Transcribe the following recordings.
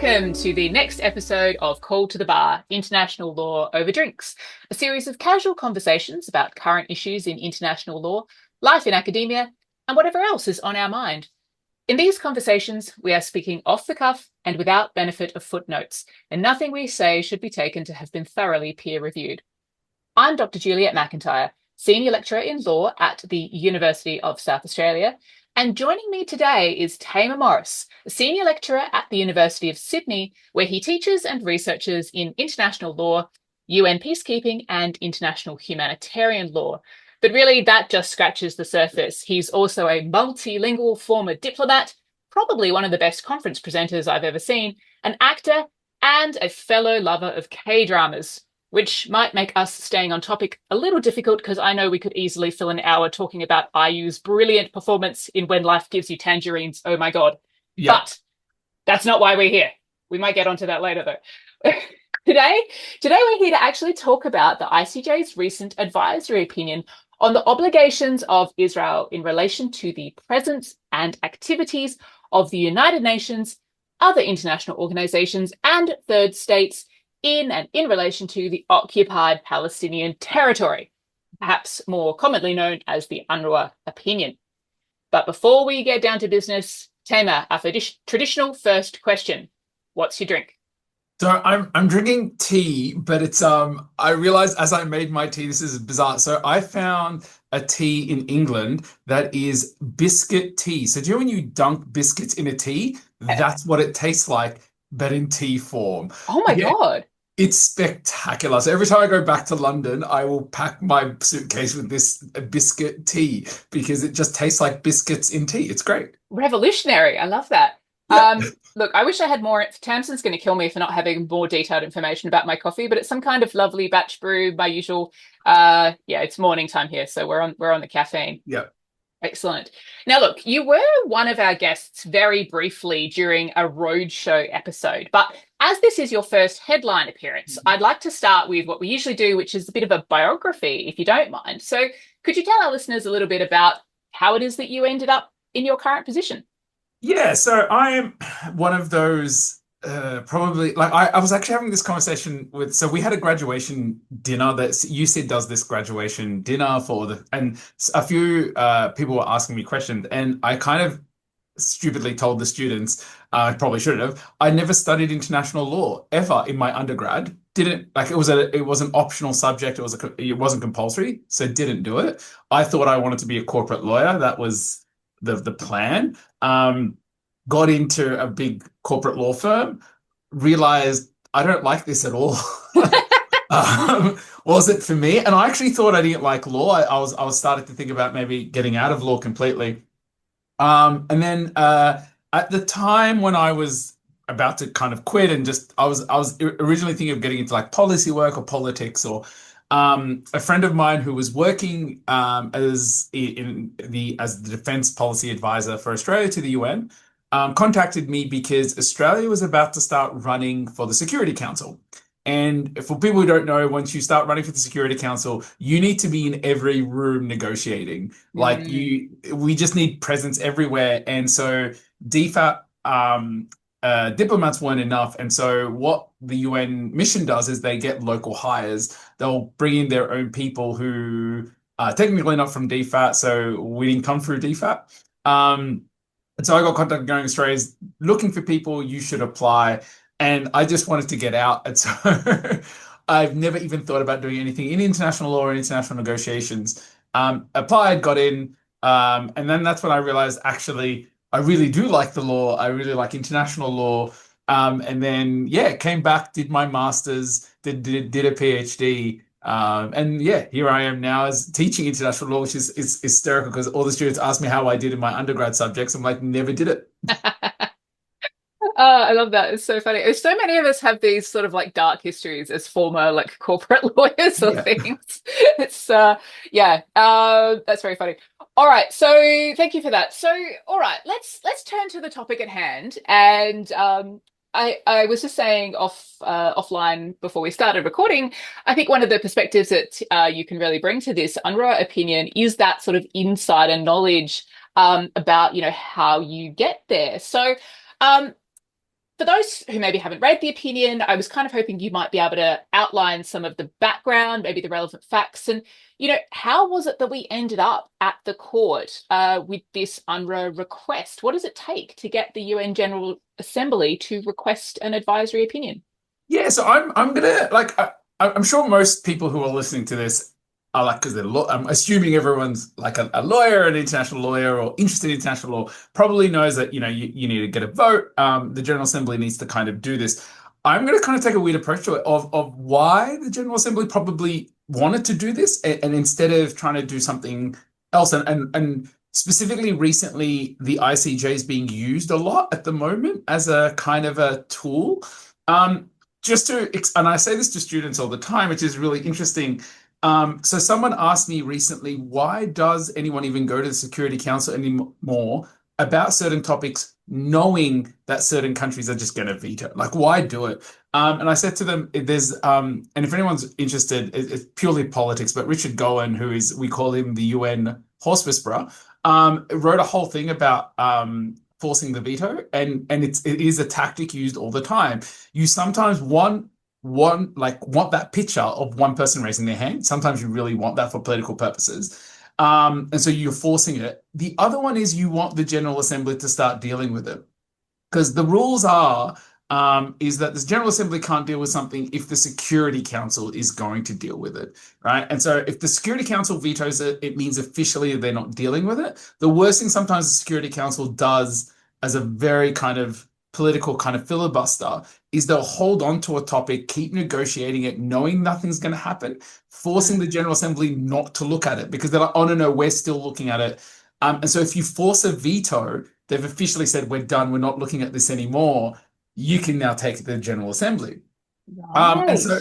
Welcome to the next episode of Call to the Bar, International Law Over Drinks, a series of casual conversations about current issues in international law, life in academia, and whatever else is on our mind. In these conversations, we are speaking off the cuff and without benefit of footnotes, and nothing we say should be taken to have been thoroughly peer-reviewed. I'm Dr Juliette McIntyre, Senior Lecturer in Law at the University of South Australia, and joining me today is Tamer Morris, a Senior Lecturer at the University of Sydney, where he teaches and researches in international law, UN peacekeeping, and international humanitarian law. But really, that just scratches the surface. He's also a multilingual former diplomat, probably one of the best conference presenters I've ever seen, an actor, and a fellow lover of K-dramas, which might make us staying on topic a little difficult because I know we could easily fill an hour talking about IU's brilliant performance in When Life Gives You Tangerines. Oh my God. Yeah. But that's not why we're here. We might get onto that later though. Today we're here to actually talk about the ICJ's recent advisory opinion on the obligations of Israel in relation to the presence and activities of the United Nations, other international organizations, and third states in and in relation to the Occupied Palestinian Territory, perhaps more commonly known as the UNRWA Opinion. But before we get down to business, Tamer, our traditional first question: what's your drink? So I'm drinking tea, but it's I realized as I made my tea, this is bizarre. So I found a tea in England that is biscuit tea. So do you know when you dunk biscuits in a tea? That's what it tastes like, but in tea form. Oh my God. It's spectacular. So every time I go back to London, I will pack my suitcase with this biscuit tea because it just tastes like biscuits in tea. It's great. Revolutionary. I love that. Yeah. Look, I wish I had more. Tamsin's going to kill me for not having more detailed information about my coffee, but it's some kind of lovely batch brew, my usual. It's morning time here, so we're on the caffeine. Yeah. Excellent. Now, look, you were one of our guests very briefly during a roadshow episode, but as this is your first headline appearance, I'd like to start with what we usually do, which is a bit of a biography, if you don't mind. So could you tell our listeners a little bit about how it is that you ended up in your current position? Yeah, so I am one of those probably like I was actually having this conversation with so we had a graduation dinner that UCID does this graduation dinner for and a few people were asking me questions and I kind of stupidly told the students I probably shouldn't have. I never studied international law ever in my undergrad. Didn't like it was an optional subject. It wasn't compulsory, so didn't do it. I thought I wanted to be a corporate lawyer. That was the plan. Got into a big corporate law firm, realized I don't like this at all. Was it for me? And I actually thought I didn't like law. I was starting to think about maybe getting out of law completely. And then at the time when I was about to kind of quit and just I was originally thinking of getting into like policy work or politics or a friend of mine who was working as the defense policy advisor for Australia to the UN contacted me because Australia was about to start running for the Security Council. And for people who don't know, once you start running for the Security Council, you need to be in every room negotiating. We just need presence everywhere. And so DFAT diplomats weren't enough. And so what the UN mission does is they get local hires. They'll bring in their own people who are technically not from DFAT, so we didn't come through DFAT. And so I got contacted going Australia's looking for people, you should apply. And I just wanted to get out. And so I've never even thought about doing anything in international law or international negotiations. Applied, got in. And then that's when I realized actually I really do like the law. I really like international law. And then, came back, did my master's, did a PhD. And here I am now as teaching international law, which is hysterical because all the students ask me how I did in my undergrad subjects. I'm like, never did it. I love that. It's so funny. So many of us have these sort of like dark histories as former like corporate lawyers or things. It's that's very funny. All right, so thank you for that. So all right, let's turn to the topic at hand. And I was just saying offline before we started recording, I think one of the perspectives that you can really bring to this UNRWA opinion is that sort of insider knowledge about how you get there. So For those who maybe haven't read the opinion, I was kind of hoping you might be able to outline some of the background, maybe the relevant facts, and how was it that we ended up at the court with this UNRWA request? What does it take to get the UN General Assembly to request an advisory opinion? Yeah, so I'm gonna like I'm sure most people who are listening to this are like because I'm assuming everyone's like a lawyer, an international lawyer, or interested in international law, probably knows that you need to get a vote. The General Assembly needs to kind of do this. I'm going to kind of take a weird approach to it of why the General Assembly probably wanted to do this, and instead of trying to do something else, and specifically recently, the ICJ is being used a lot at the moment as a kind of a tool. Um, and I say this to students all the time, which is really interesting. So someone asked me recently, why does anyone even go to the Security Council anymore about certain topics, knowing that certain countries are just going to veto? Like, why do it? And I said to them, and if anyone's interested, it's purely politics, but Richard Gowan, we call him the UN horse whisperer, wrote a whole thing about forcing the veto, and it is a tactic used all the time. You sometimes want that picture of one person raising their hand. Sometimes you really want that for political purposes. And so you're forcing it. The other one is you want the General Assembly to start dealing with it. Because the rules is that the General Assembly can't deal with something if the Security Council is going to deal with it, right? And so if the Security Council vetoes it, it means officially they're not dealing with it. The worst thing sometimes the Security Council does as a very kind of political kind of filibuster is they'll hold on to a topic, keep negotiating it, knowing nothing's going to happen, forcing the General Assembly not to look at it because they're like, oh, no, we're still looking at it. And so if you force a veto, they've officially said, we're done, we're not looking at this anymore. You can now take it to the General Assembly. And Right. so,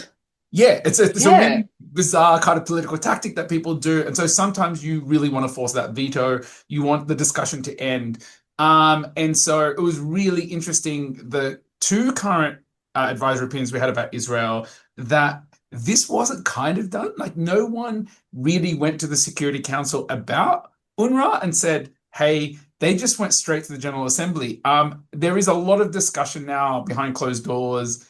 yeah, it's a Yeah. really bizarre kind of political tactic that people do. And so sometimes you really want to force that veto. You want the discussion to end. And so it was really interesting, the two current advisory opinions we had about Israel, that this wasn't kind of done. Like no one really went to the Security Council about UNRWA and said, hey, they just went straight to the General Assembly. There is a lot of discussion now behind closed doors.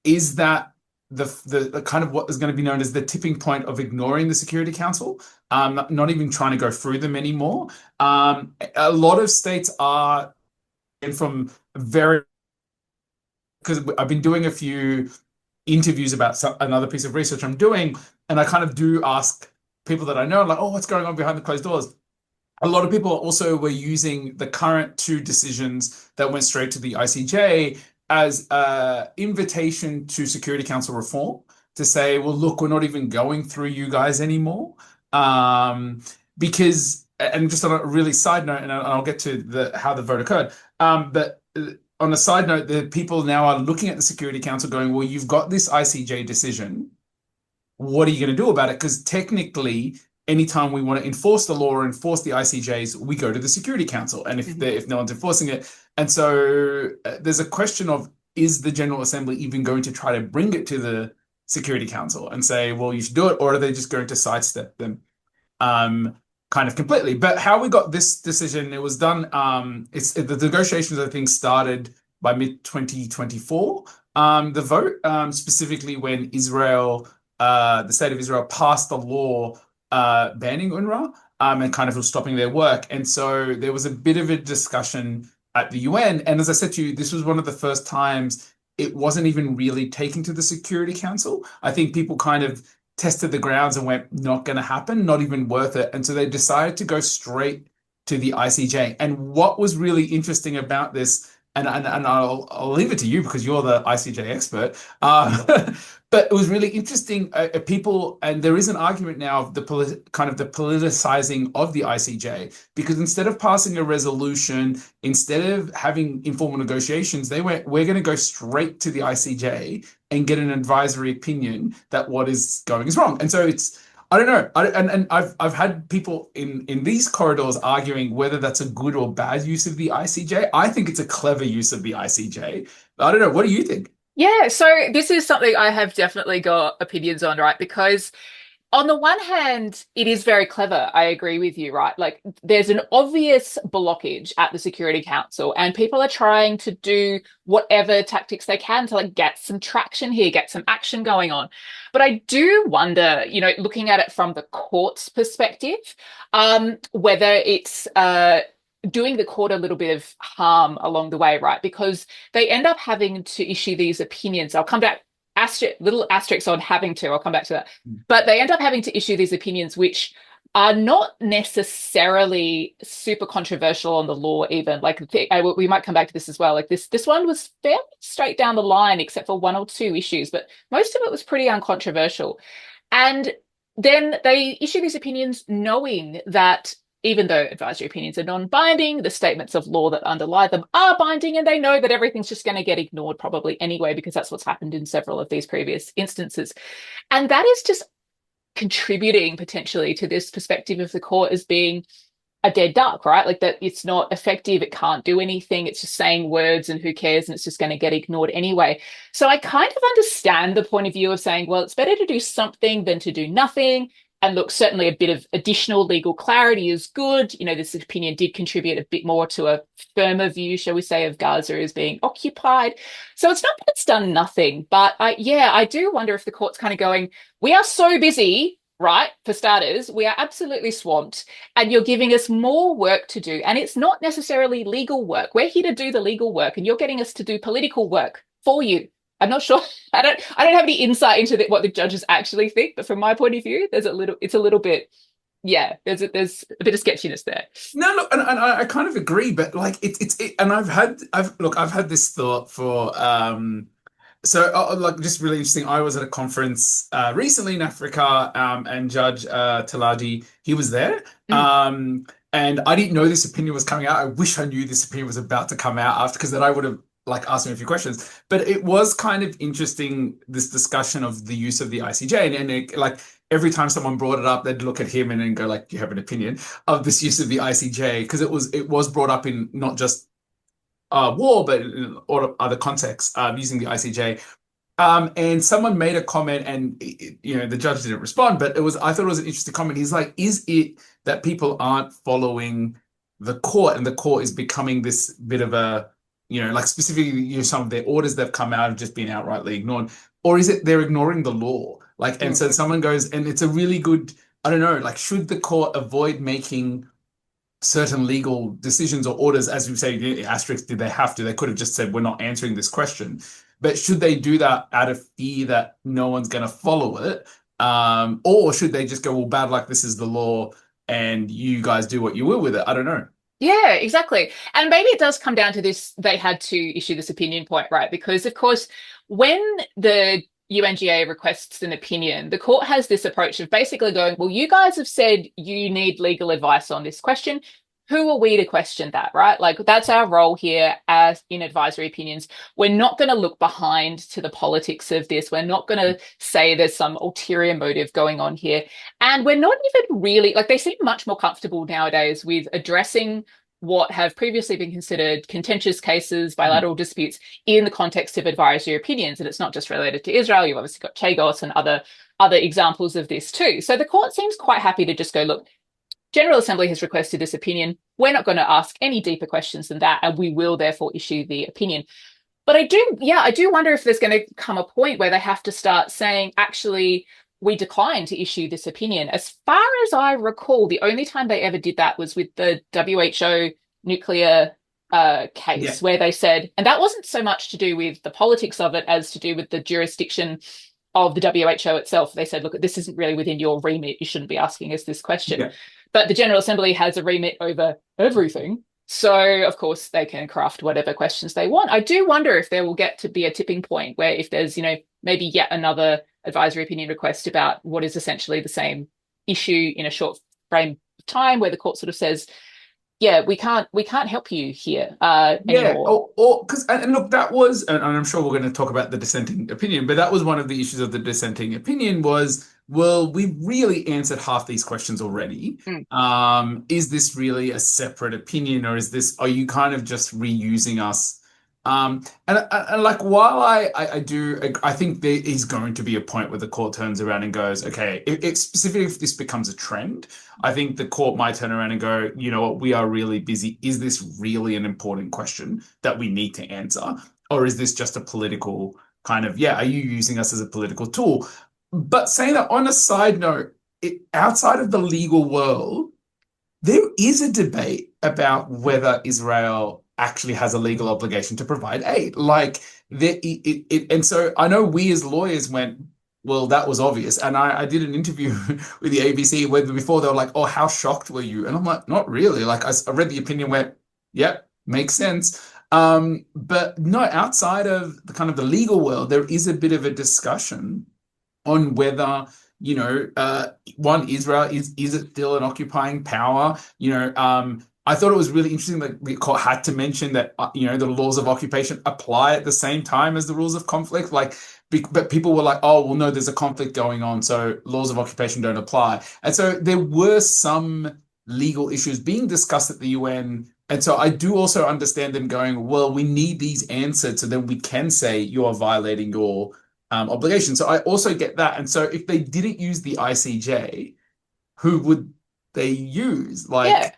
Is that the kind of what is going to be known as the tipping point of ignoring the Security Council, not even trying to go through them anymore? A lot of states are, and from very, because I've been doing a few interviews about another piece of research I'm doing, and I kind of do ask people that I know, like, oh, what's going on behind the closed doors? A lot of people also were using the current two decisions that went straight to the ICJ as an invitation to Security Council reform to say, well, look, we're not even going through you guys anymore. Because, and just on a really side note, and I'll get to how the vote occurred, but on a side note, the people now are looking at the Security Council going, well, you've got this ICJ decision. What are you going to do about it? Because technically, anytime we want to enforce the law or enforce the ICJs, we go to the Security Council, and if no one's enforcing it, and so there's a question of, is the General Assembly even going to try to bring it to the Security Council and say, well, you should do it, or are they just going to sidestep them kind of completely? But how we got this decision, it was done. The negotiations, I think, started by mid 2024. The vote, specifically when the state of Israel passed the law banning UNRWA and kind of was stopping their work. And so there was a bit of a discussion at the UN. And as I said to you, this was one of the first times it wasn't even really taken to the Security Council. I think people kind of tested the grounds and went, not going to happen, not even worth it. And so they decided to go straight to the ICJ. And what was really interesting about this, and I'll leave it to you because you're the ICJ expert. But it was really interesting. People, and there is an argument now of the politicizing of the ICJ, because instead of passing a resolution, instead of having informal negotiations, they went, we're going to go straight to the ICJ and get an advisory opinion that what is going is wrong. And so I don't know. I've had people in these corridors arguing whether that's a good or bad use of the ICJ. I think it's a clever use of the ICJ. I don't know. What do you think? Yeah, so this is something I have definitely got opinions on, right? Because on the one hand, it is very clever. I agree with you, right? Like, there's an obvious blockage at the Security Council, and people are trying to do whatever tactics they can to like get some traction here, get some action going on. But I do wonder, looking at it from the court's perspective, whether it's doing the court a little bit of harm along the way, right? Because they end up having to issue these opinions. I'll come back little asterisks on having to. I'll come back to that. But they end up having to issue these opinions, which are not necessarily super controversial on the law, even. Like, we might come back to this as well. Like, this one was fairly straight down the line, except for one or two issues, but most of it was pretty uncontroversial. And then they issue these opinions knowing that even though advisory opinions are non-binding, the statements of law that underlie them are binding, and they know that everything's just going to get ignored probably anyway, because that's what's happened in several of these previous instances. And that is just contributing potentially to this perspective of the court as being a dead duck, right? Like, that it's not effective, it can't do anything, it's just saying words and who cares, and it's just going to get ignored anyway. So I kind of understand the point of view of saying, well, it's better to do something than to do nothing. And look, certainly a bit of additional legal clarity is good. This opinion did contribute a bit more to a firmer view, shall we say, of Gaza as being occupied. So it's not that it's done nothing, but I do wonder if the court's kind of going, we are so busy, right? For starters, we are absolutely swamped, and you're giving us more work to do. And it's not necessarily legal work. We're here to do the legal work, and you're getting us to do political work for you. I'm not sure. I don't have any insight into what the judges actually think, but from my point of view, it's a little bit, yeah. There's a bit of sketchiness there. No, look, and I kind of agree, but like and I've had this thought for like, just really interesting. I was at a conference recently in Africa, and Judge Talaji, he was there. And I didn't know this opinion was coming out. I wish I knew this opinion was about to come out after, because then I would have like asked him a few questions. But it was kind of interesting, this discussion of the use of the ICJ, and like every time someone brought it up, they'd look at him and then go like, "Do you have an opinion of this use of the ICJ?" Because it was brought up in not just war, but in other contexts, using the ICJ. And someone made a comment, and the judge didn't respond, but I thought it was an interesting comment. He's like, "Is it that people aren't following the court, and the court is becoming this bit of a, like specifically, some of their orders that have come out have just been outrightly ignored, or is it they're ignoring the law?" Like, and so someone goes, and it's a really good, I don't know, like, should the court avoid making certain legal decisions or orders, as we say, asterisk, did they have to? They could have just said, we're not answering this question. But should they do that out of fear that no one's going to follow it? Or should they just go, well, bad luck, this is the law, and you guys do what you will with it? I don't know. Yeah, exactly. And maybe it does come down to this, they had to issue this opinion point, right? Because, of course, when the UNGA requests an opinion, the court has this approach of basically going, well, you guys have said you need legal advice on this question. Who are we to question that, right? Like, that's our role here as in advisory opinions. We're not going to look behind to the politics of this. We're not going to say there's some ulterior motive going on here. And we're not even really, like, they seem much more comfortable nowadays with addressing what have previously been considered contentious cases, bilateral disputes, in the context of advisory opinions. And it's not just related to Israel. You've obviously got Chagos and other examples of this too. So the court seems quite happy to just go, look, General Assembly has requested this opinion. We're not going to ask any deeper questions than that, and we will therefore issue the opinion. But I do wonder if there's going to come a point where they have to start saying, actually, we decline to issue this opinion. As far as I recall, the only time they ever did that was with the WHO nuclear case, where they said, and that wasn't so much to do with the politics of it as to do with the jurisdiction of the WHO itself. They said, look, this isn't really within your remit. You shouldn't be asking us this question. Yeah. But the General Assembly has a remit over everything. So, of course, they can craft whatever questions they want. I do wonder if there will get to be a tipping point where, if there's, maybe yet another advisory opinion request about what is essentially the same issue in a short frame of time, where the court sort of says, yeah, we can't help you here anymore. Because and look, that was, and I'm sure we're going to talk about the dissenting opinion, but that was one of the issues of the dissenting opinion was, well, we've really answered half these questions already. Is this really a separate opinion, or are you kind of just reusing us And like while I do I think there is going to be a point where the court turns around and goes, okay, it specifically if this becomes a trend, I think the court might turn around and go, you know what, we are really busy. Is this really an important question that we need to answer? Or is this just a political kind of, yeah, are you using us as a political tool? But saying that on a side note, outside of the legal world, there is a debate about whether Israel actually has a legal obligation to provide aid. Like and so I know we as lawyers went, well, that was obvious. And I did an interview with the ABC where before they were like, oh, how shocked were you? And I'm like, not really. Like I read the opinion, went, yep, makes sense. But no, outside of the kind of the legal world, there is a bit of a discussion on whether one, Israel is it still an occupying power? I thought it was really interesting that the court had to mention that the laws of occupation apply at the same time as the rules of conflict. Like, but people were like, oh, well, no, there's a conflict going on, so laws of occupation don't apply. And so there were some legal issues being discussed at the UN. And so I do also understand them going, well, we need these answered so then we can say you are violating your obligation. So I also get that. And so if they didn't use the ICJ, who would they use? Yeah. Like,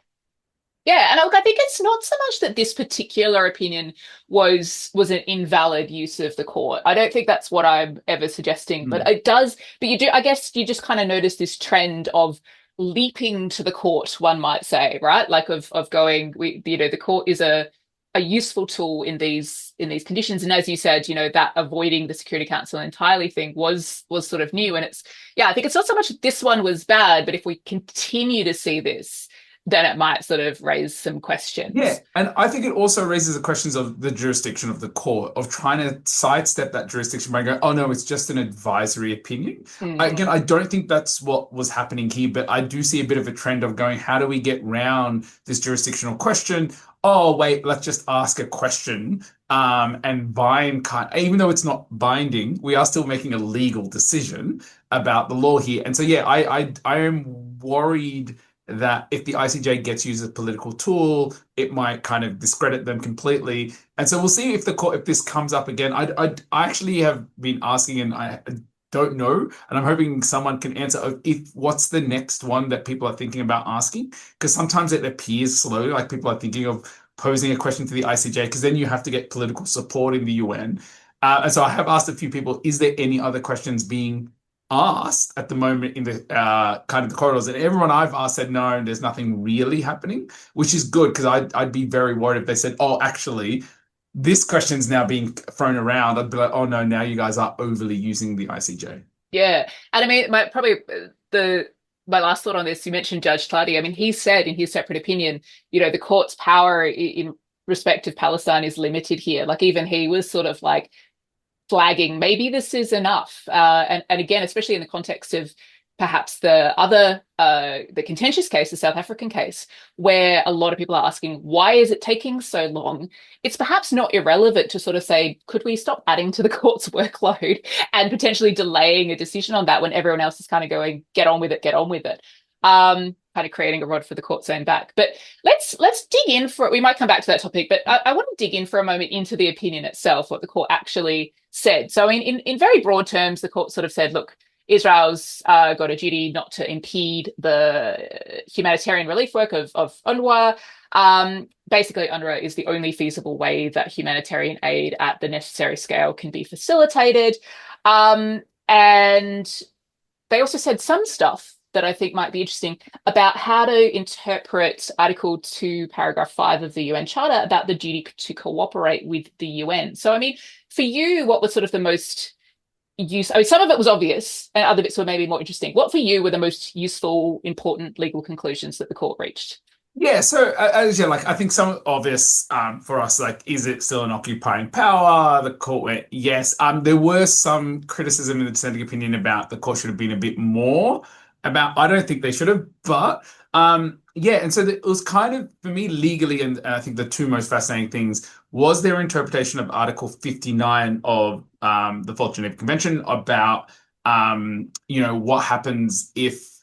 Yeah, and look, I think it's not so much that this particular opinion was an invalid use of the court. I don't think that's what I'm ever suggesting, but hmm, it does. But you do, I guess, you just kind of notice this trend of leaping to the court, one might say, right? Like of going, the court is a useful tool in these conditions. And as you said, that avoiding the Security Council entirely thing was sort of new. And yeah, I think it's not so much that this one was bad, but if we continue to see this then it might sort of raise some yeah. questions. And I think it also raises the questions of the jurisdiction of the court, of trying to sidestep that jurisdiction by going, oh, no, it's just an advisory opinion. Mm. Again, I don't think that's what was happening here, but I do see a bit of a trend of going, how do we get round this jurisdictional question? Oh, wait, let's just ask a question and bind, even though it's not binding, we are still making a legal decision about the law here. And so, yeah, I am worried that if the ICJ gets used as a political tool, it might kind of discredit them completely. And so we'll see if the court, if this comes up again. I actually have been asking, and I don't know, and I'm hoping someone can answer if what's the next one that people are thinking about asking, because sometimes it appears slowly, like people are thinking of posing a question to the ICJ, because then you have to get political support in the UN. And so I have asked a few people, is there any other questions being asked at the moment in the kind of the corridors, and everyone I've asked said no, there's nothing really happening, which is good because I'd be very worried if they said, oh, actually, this question's now being thrown around. I'd be like, oh no, now you guys are overly using the ICJ. Yeah, and I mean, the my last thought on this. You mentioned Judge Tladi. I mean, he said in his separate opinion, the court's power in respect of Palestine is limited here. Like even he was sort of like flagging maybe this is enough. And again, especially in the context of perhaps the contentious case, the South African case, where a lot of people are asking, why is it taking so long? It's perhaps not irrelevant to sort of say, could we stop adding to the court's workload and potentially delaying a decision on that when everyone else is kind of going, get on with it, get on with it. Kind of creating a rod for the court's own back. But let's dig in for it. We might come back to that topic, but I want to dig in for a moment into the opinion itself, what the court actually said. So in very broad terms, the court sort of said, look, Israel's got a duty not to impede the humanitarian relief work of UNRWA. Basically, UNRWA is the only feasible way that humanitarian aid at the necessary scale can be facilitated. And they also said some stuff that I think might be interesting about how to interpret Article 2, Paragraph 5 of the UN Charter about the duty to cooperate with the UN. So, I mean, for you, what was sort of the most use? I mean, some of it was obvious and other bits were maybe more interesting. What for you were the most useful, important legal conclusions that the court reached? Yeah, so as yeah, like I think some obvious for us, like, is it still an occupying power? The court went yes. There were some criticism in the dissenting opinion about the court should have been a bit more about. I don't think they should have, but yeah, and so it was kind of for me legally, and I think the two most fascinating things was their interpretation of Article 59 of the Fourth Geneva Convention about what happens if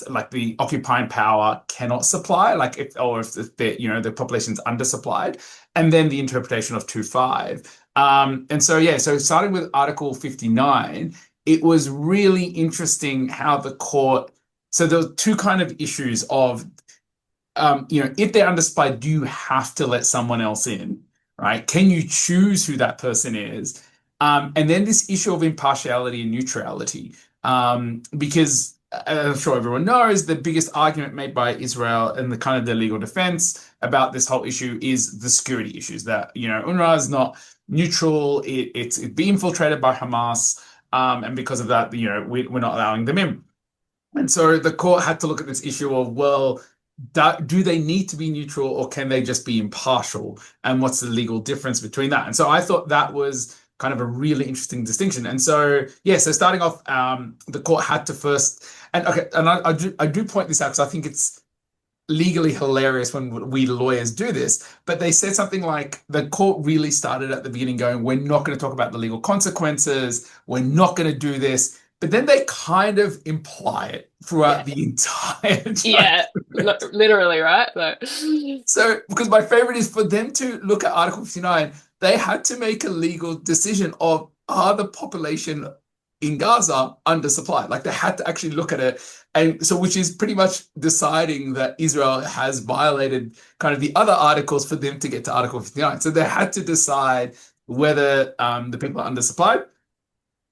like the occupying power cannot supply, like if the population's undersupplied, and then the interpretation of 2.5. And so yeah, so starting with Article 59, it was really interesting how the court. So there were two kind of issues of if they're undersupplied, do you have to let someone else in, right? Can you choose who that person is? And then this issue of impartiality and neutrality, because I'm sure everyone knows the biggest argument made by Israel and the kind of their legal defense about this whole issue is the security issues that, UNRWA is not neutral. It'd be infiltrated by Hamas. And because of that, we're not allowing them in. And so the court had to look at this issue of, well, do they need to be neutral or can they just be impartial? And what's the legal difference between that? And so I thought that was kind of a really interesting distinction. And so, yeah, so starting off, the court had to first, and okay, and I do point this out because I think it's legally hilarious when we lawyers do this, but they said something like the court really started at the beginning going, we're not going to talk about the legal consequences, we're not going to do this. But then they kind of imply it Yeah. throughout the entire Yeah, judgment. literally, right? Like, So, because my favorite is for them to look at Article 59, they had to make a legal decision of are the population in Gaza undersupplied? Like they had to actually look at it. And so, which is pretty much deciding that Israel has violated kind of the other articles for them to get to Article 59. So they had to decide whether the people are undersupplied.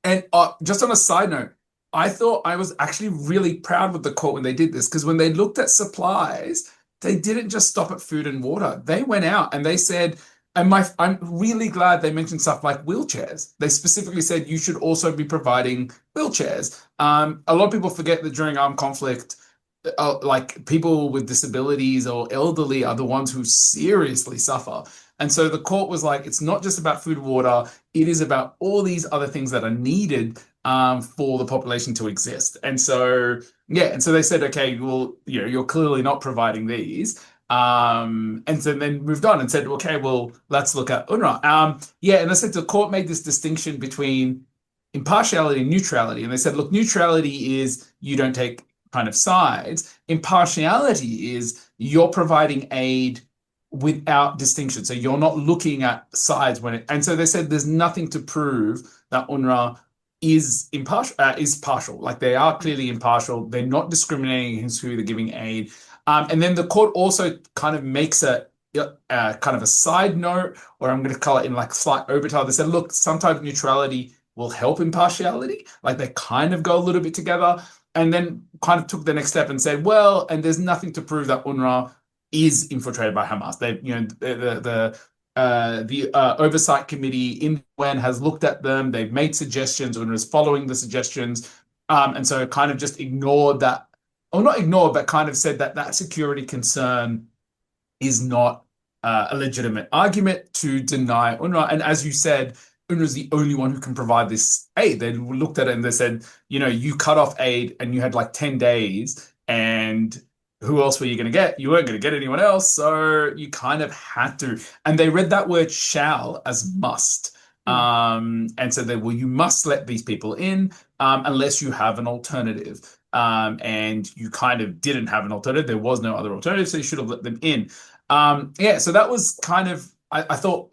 And just on a side note, I thought I was actually really proud with the court when they did this because when they looked at supplies, they didn't just stop at food and water. They went out and they said, I'm really glad they mentioned stuff like wheelchairs. They specifically said you should also be providing wheelchairs. A lot of people forget that during armed conflict, like people with disabilities or elderly are the ones who seriously suffer. And so the court was like, it's not just about food and water, it is about all these other things that are needed for the population to exist. And so, yeah, and so they said, okay, well, you're clearly not providing these. And so then moved on and said, okay, well, let's look at UNRWA. Yeah, and they said the court made this distinction between impartiality and neutrality. And they said, look, neutrality is you don't take kind of sides. Impartiality is you're providing aid without distinction. So you're not looking at sides and so they said there's nothing to prove that UNRWA is impartial, is partial. Like they are clearly impartial. They're not discriminating against who they're giving aid. And then the court also kind of makes a kind of a side note, or I'm going to call it in like slight overtime. They said, look, sometimes neutrality will help impartiality. Like they kind of go a little bit together. And then kind of took the next step and said, well, and there's nothing to prove that UNRWA is infiltrated by Hamas. They, the oversight committee in the UN has looked at them. They've made suggestions. UNRWA is following the suggestions, and so kind of just ignored that, or not ignored, but kind of said that that security concern is not a legitimate argument to deny UNRWA. And as you said, UNRWA is the only one who can provide this aid. They looked at it and they said, you cut off aid and you had like 10 days and who else were you going to get? You weren't going to get anyone else. So you kind of had to. And they read that word shall as must. And so they, well, you must let these people in unless you have an alternative. And you kind of didn't have an alternative. There was no other alternative. So you should have let them in. Yeah, so that was kind of, I thought,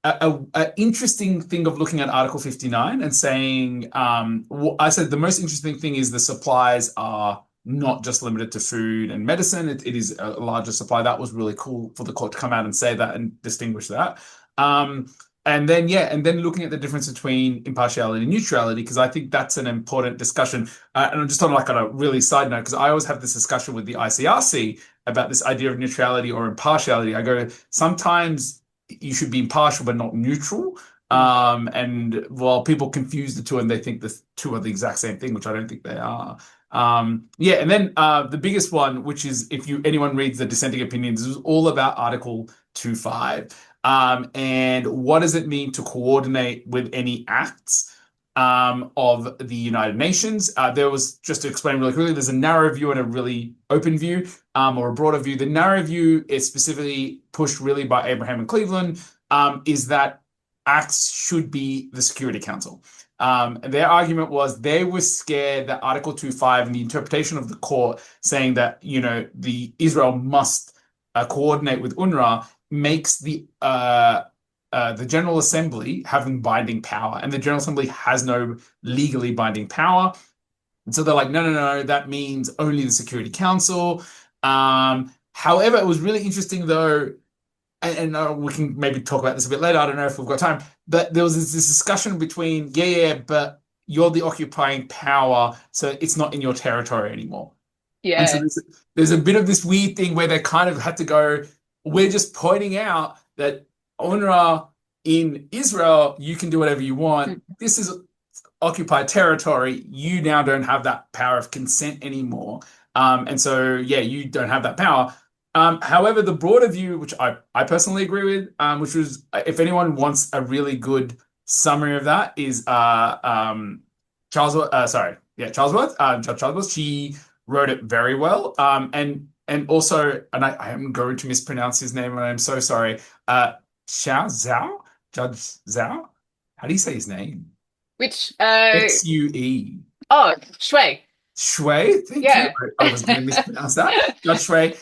a interesting thing of looking at Article 59 and saying, I said the most interesting thing is the supplies are not just limited to food and medicine. It is a larger supply. That was really cool for the court to come out and say that and distinguish that. And then, yeah, and then looking at the difference between impartiality and neutrality, because I think that's an important discussion. And I'm just on like on a really side note, because I always have this discussion with the ICRC about this idea of neutrality or impartiality. I go, sometimes you should be impartial but not neutral. And well, people confuse the two and they think the two are the exact same thing, which I don't think they are. Yeah, and then the biggest one, which is if anyone reads the dissenting opinions, is all about Article 2.5. And what does it mean to coordinate with any acts of the United Nations? There was, just to explain really quickly, there's a narrow view and a really open view, or a broader view. The narrow view is specifically pushed really by Abraham and Cleveland, is that acts should be the Security Council. Their argument was they were scared that Article 2.5 and the interpretation of the court saying that, the Israel must coordinate with UNRWA makes the General Assembly having binding power, and the General Assembly has no legally binding power. And so they're like, no, no, no, that means only the Security Council. However, it was really interesting though, and we can maybe talk about this a bit later. I don't know if we've got time, but there was this discussion between, yeah, but you're the occupying power, so it's not in your territory anymore. And so Yeah. there's a bit of this weird thing where they kind of had to go, we're just pointing out that UNRWA in Israel, you can do whatever you want. This is occupied territory. You now don't have that power of consent anymore. And so, yeah, you don't have that power. However, the broader view, which I personally agree with, which was, if anyone wants a really good summary of that, is Charles, Charles Worth, Judge Charles Worth. She wrote it very well. And also, and I am going to mispronounce his name, and I'm so sorry. Xiao Zhao, Judge Zhao. How do you say his name? Which Xue. oh, Shui. Shui, thank you. Yeah. I was going to mispronounce that. Judge Shui.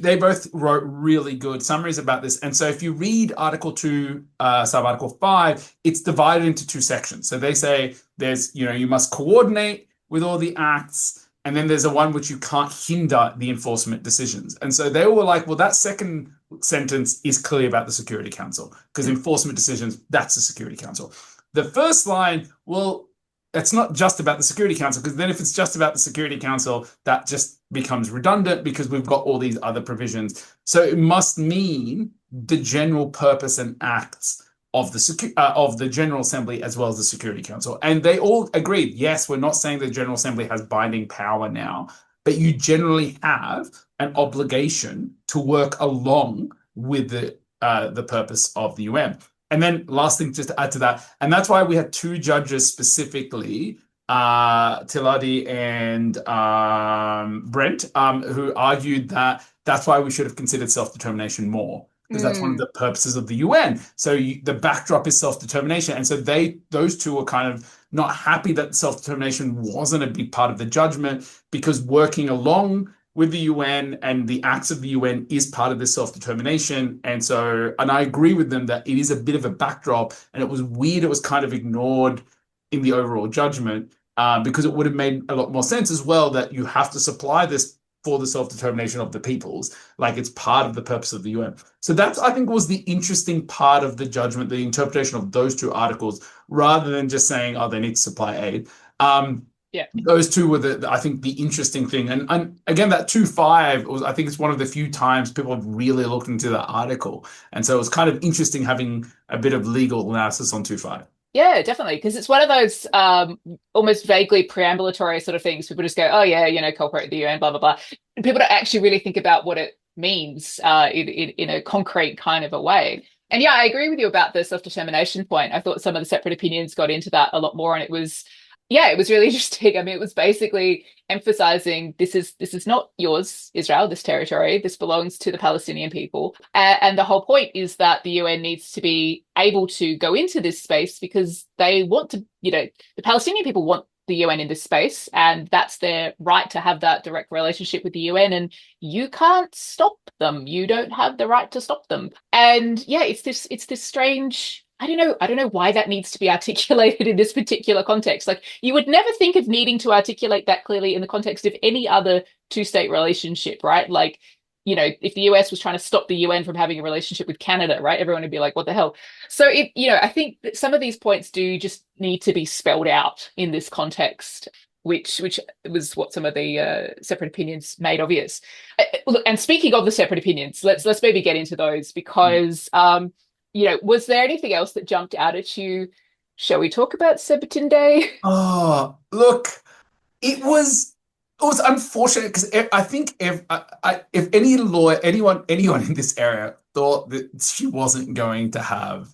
They both wrote really good summaries about this. And so if you read Article 2, sub-Article 5, it's divided into two sections. So they say there's, you must coordinate with all the acts, and then there's a one which you can't hinder the enforcement decisions. And so they were like, well, that second sentence is clearly about the Security Council, because enforcement decisions, that's the Security Council. The first line, well, it's not just about the Security Council, because then if it's just about the Security Council, that just becomes redundant because we've got all these other provisions. So it must mean the general purpose and acts of the General Assembly as well as the Security Council. And they all agreed, yes, we're not saying the General Assembly has binding power now, but you generally have an obligation to work along with the purpose of the UN. And then last thing, just to add to that, and that's why we had two judges specifically, Tiladi and Brent, who argued that that's why we should have considered self-determination more, because that's one of the purposes of the UN. So the backdrop is self-determination. And so those two were kind of not happy that self-determination wasn't a big part of the judgment, because working along with the UN and the acts of the UN is part of this self-determination. And I agree with them that it is a bit of a backdrop, and it was weird. It was kind of ignored in the overall judgment, because it would have made a lot more sense as well that you have to supply this for the self-determination of the peoples, like it's part of the purpose of the UN. So that's, I think, was the interesting part of the judgment, the interpretation of those two articles, rather than just saying, oh, they need to supply aid. Yeah. Those two were I think the interesting thing. And again, that 2.5 was, I think it's one of the few times people have really looked into that article. And so it was kind of interesting having a bit of legal analysis on 2.5. Yeah, definitely. Because it's one of those almost vaguely preambulatory sort of things. People just go, oh, yeah, cooperate with the UN, blah, blah, blah. And people don't actually really think about what it means in a concrete kind of a way. And yeah, I agree with you about the self-determination point. I thought some of the separate opinions got into that a lot more, and it was really interesting. I mean, it was basically emphasizing this is not yours, Israel, this territory. This belongs to the Palestinian people. And the whole point is that the UN needs to be able to go into this space because they want to, the Palestinian people want the UN in this space, and that's their right to have that direct relationship with the UN, and you can't stop them. You don't have the right to stop them. And yeah, it's this strange, I don't know why that needs to be articulated in this particular context. Like, you would never think of needing to articulate that clearly in the context of any other two-state relationship, right? Like, if the US was trying to stop the UN from having a relationship with Canada, right? Everyone would be like, what the hell? So I think that some of these points do just need to be spelled out in this context, which was what some of the separate opinions made obvious. Look, and speaking of the separate opinions, let's maybe get into those, because was there anything else that jumped out at you? Shall we talk about Surbiton Day? Oh, look, it was unfortunate, because I think if any lawyer, anyone in this area thought that she wasn't going to have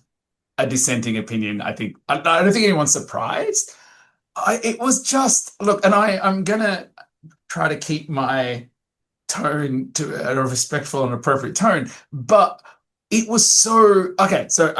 a dissenting opinion, I don't think anyone's surprised. It was just, look, and I'm gonna try to keep my tone to a respectful and appropriate tone, but it was so okay. So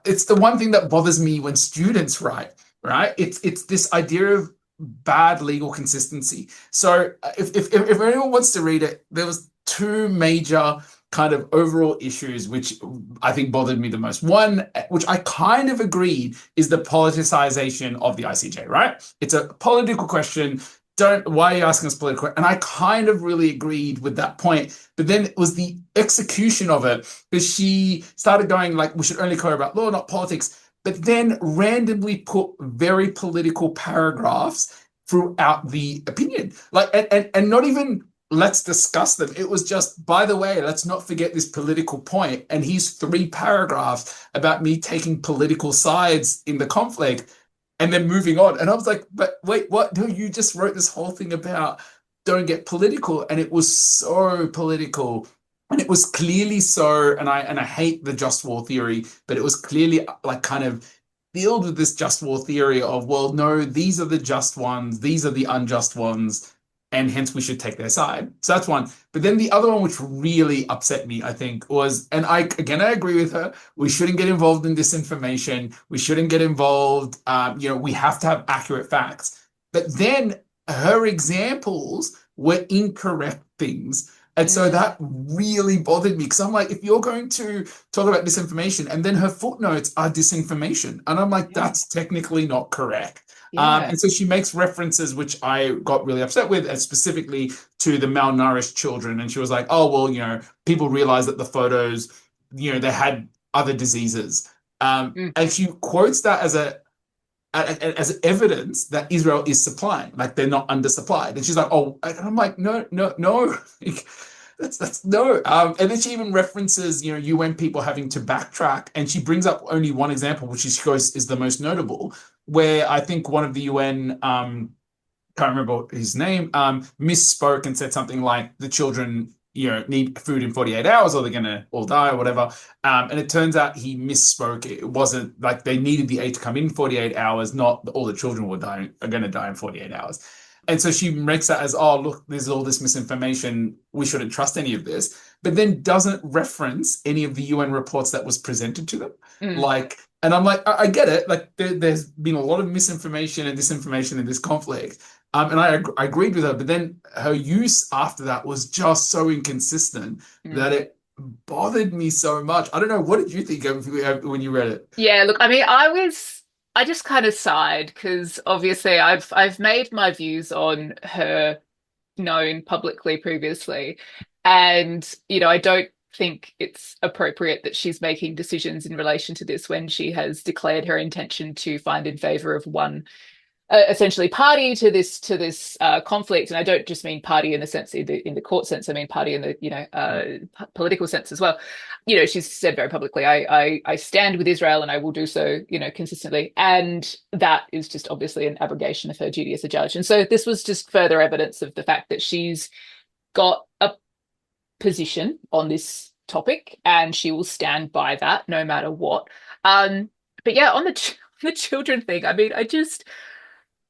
it's the one thing that bothers me when students write, right? It's this idea of bad legal consistency. So if anyone wants to read it, there was two major kind of overall issues which I think bothered me the most. One, which I kind of agreed, is the politicization of the ICJ, right? It's a political question. Don't, why are you asking us political? And I kind of really agreed with that point. But then it was the execution of it, because she started going like, we should only care about law, not politics, but then randomly put very political paragraphs throughout the opinion. Like, and not even let's discuss them. It was just, by the way, let's not forget this political point. And here's three paragraphs about me taking political sides in the conflict and then moving on. And I was like, but wait, what? No, you just wrote this whole thing about don't get political. And it was so political. And it was clearly so, and I hate the just war theory, but it was clearly like kind of filled with this just war theory of, well, no, these are the just ones, these are the unjust ones, and hence we should take their side. So that's one. But then the other one, which really upset me, I think, was, and I agree with her, we shouldn't get involved in disinformation. We shouldn't get involved. We have to have accurate facts. But then her examples were incorrect things. And so Mm, that really bothered me, because I'm like, if you're going to talk about disinformation and then her footnotes are disinformation, and I'm like, yeah. that's technically not correct. Yeah. And so she makes references, which I got really upset with, and specifically to the malnourished children. And she was like, oh, well, people realize that the photos, they had other diseases. Mm, And she quotes that as evidence that Israel is supplying, like they're not undersupplied. And she's like, oh, and I'm like, no, no, no. That's no. And then she even references, UN people having to backtrack, and she brings up only one example, which she goes is the most notable, where I think one of the UN, can't remember his name, misspoke and said something like the children, need food in 48 hours or they're gonna all die or whatever. And it turns out he misspoke. It wasn't like they needed the aid to come in 48 hours, not all the children are gonna die in 48 hours. And so she makes that as, oh, look, there's all this misinformation. We shouldn't trust any of this, but then doesn't reference any of the UN reports that was presented to them. mm. Like, and I'm like, I get it. Like, there's been a lot of misinformation and disinformation in this conflict. And I agreed with her, but then her use after that was just so inconsistent that Mm. it bothered me so much. I don't know. What did you think of when you read it? Yeah, look, I mean, I just kind of sighed because obviously I've made my views on her known publicly previously. And, I don't think it's appropriate that she's making decisions in relation to this when she has declared her intention to find in favor of one essentially party to this conflict. And I don't just mean party in the sense in the court sense. I mean party in the political sense as well. She's said very publicly, I stand with Israel and I will do so, consistently. And that is just obviously an abrogation of her duty as a judge. And so this was just further evidence of the fact that she's got a position on this topic and she will stand by that no matter what. But yeah, on the children thing, I mean,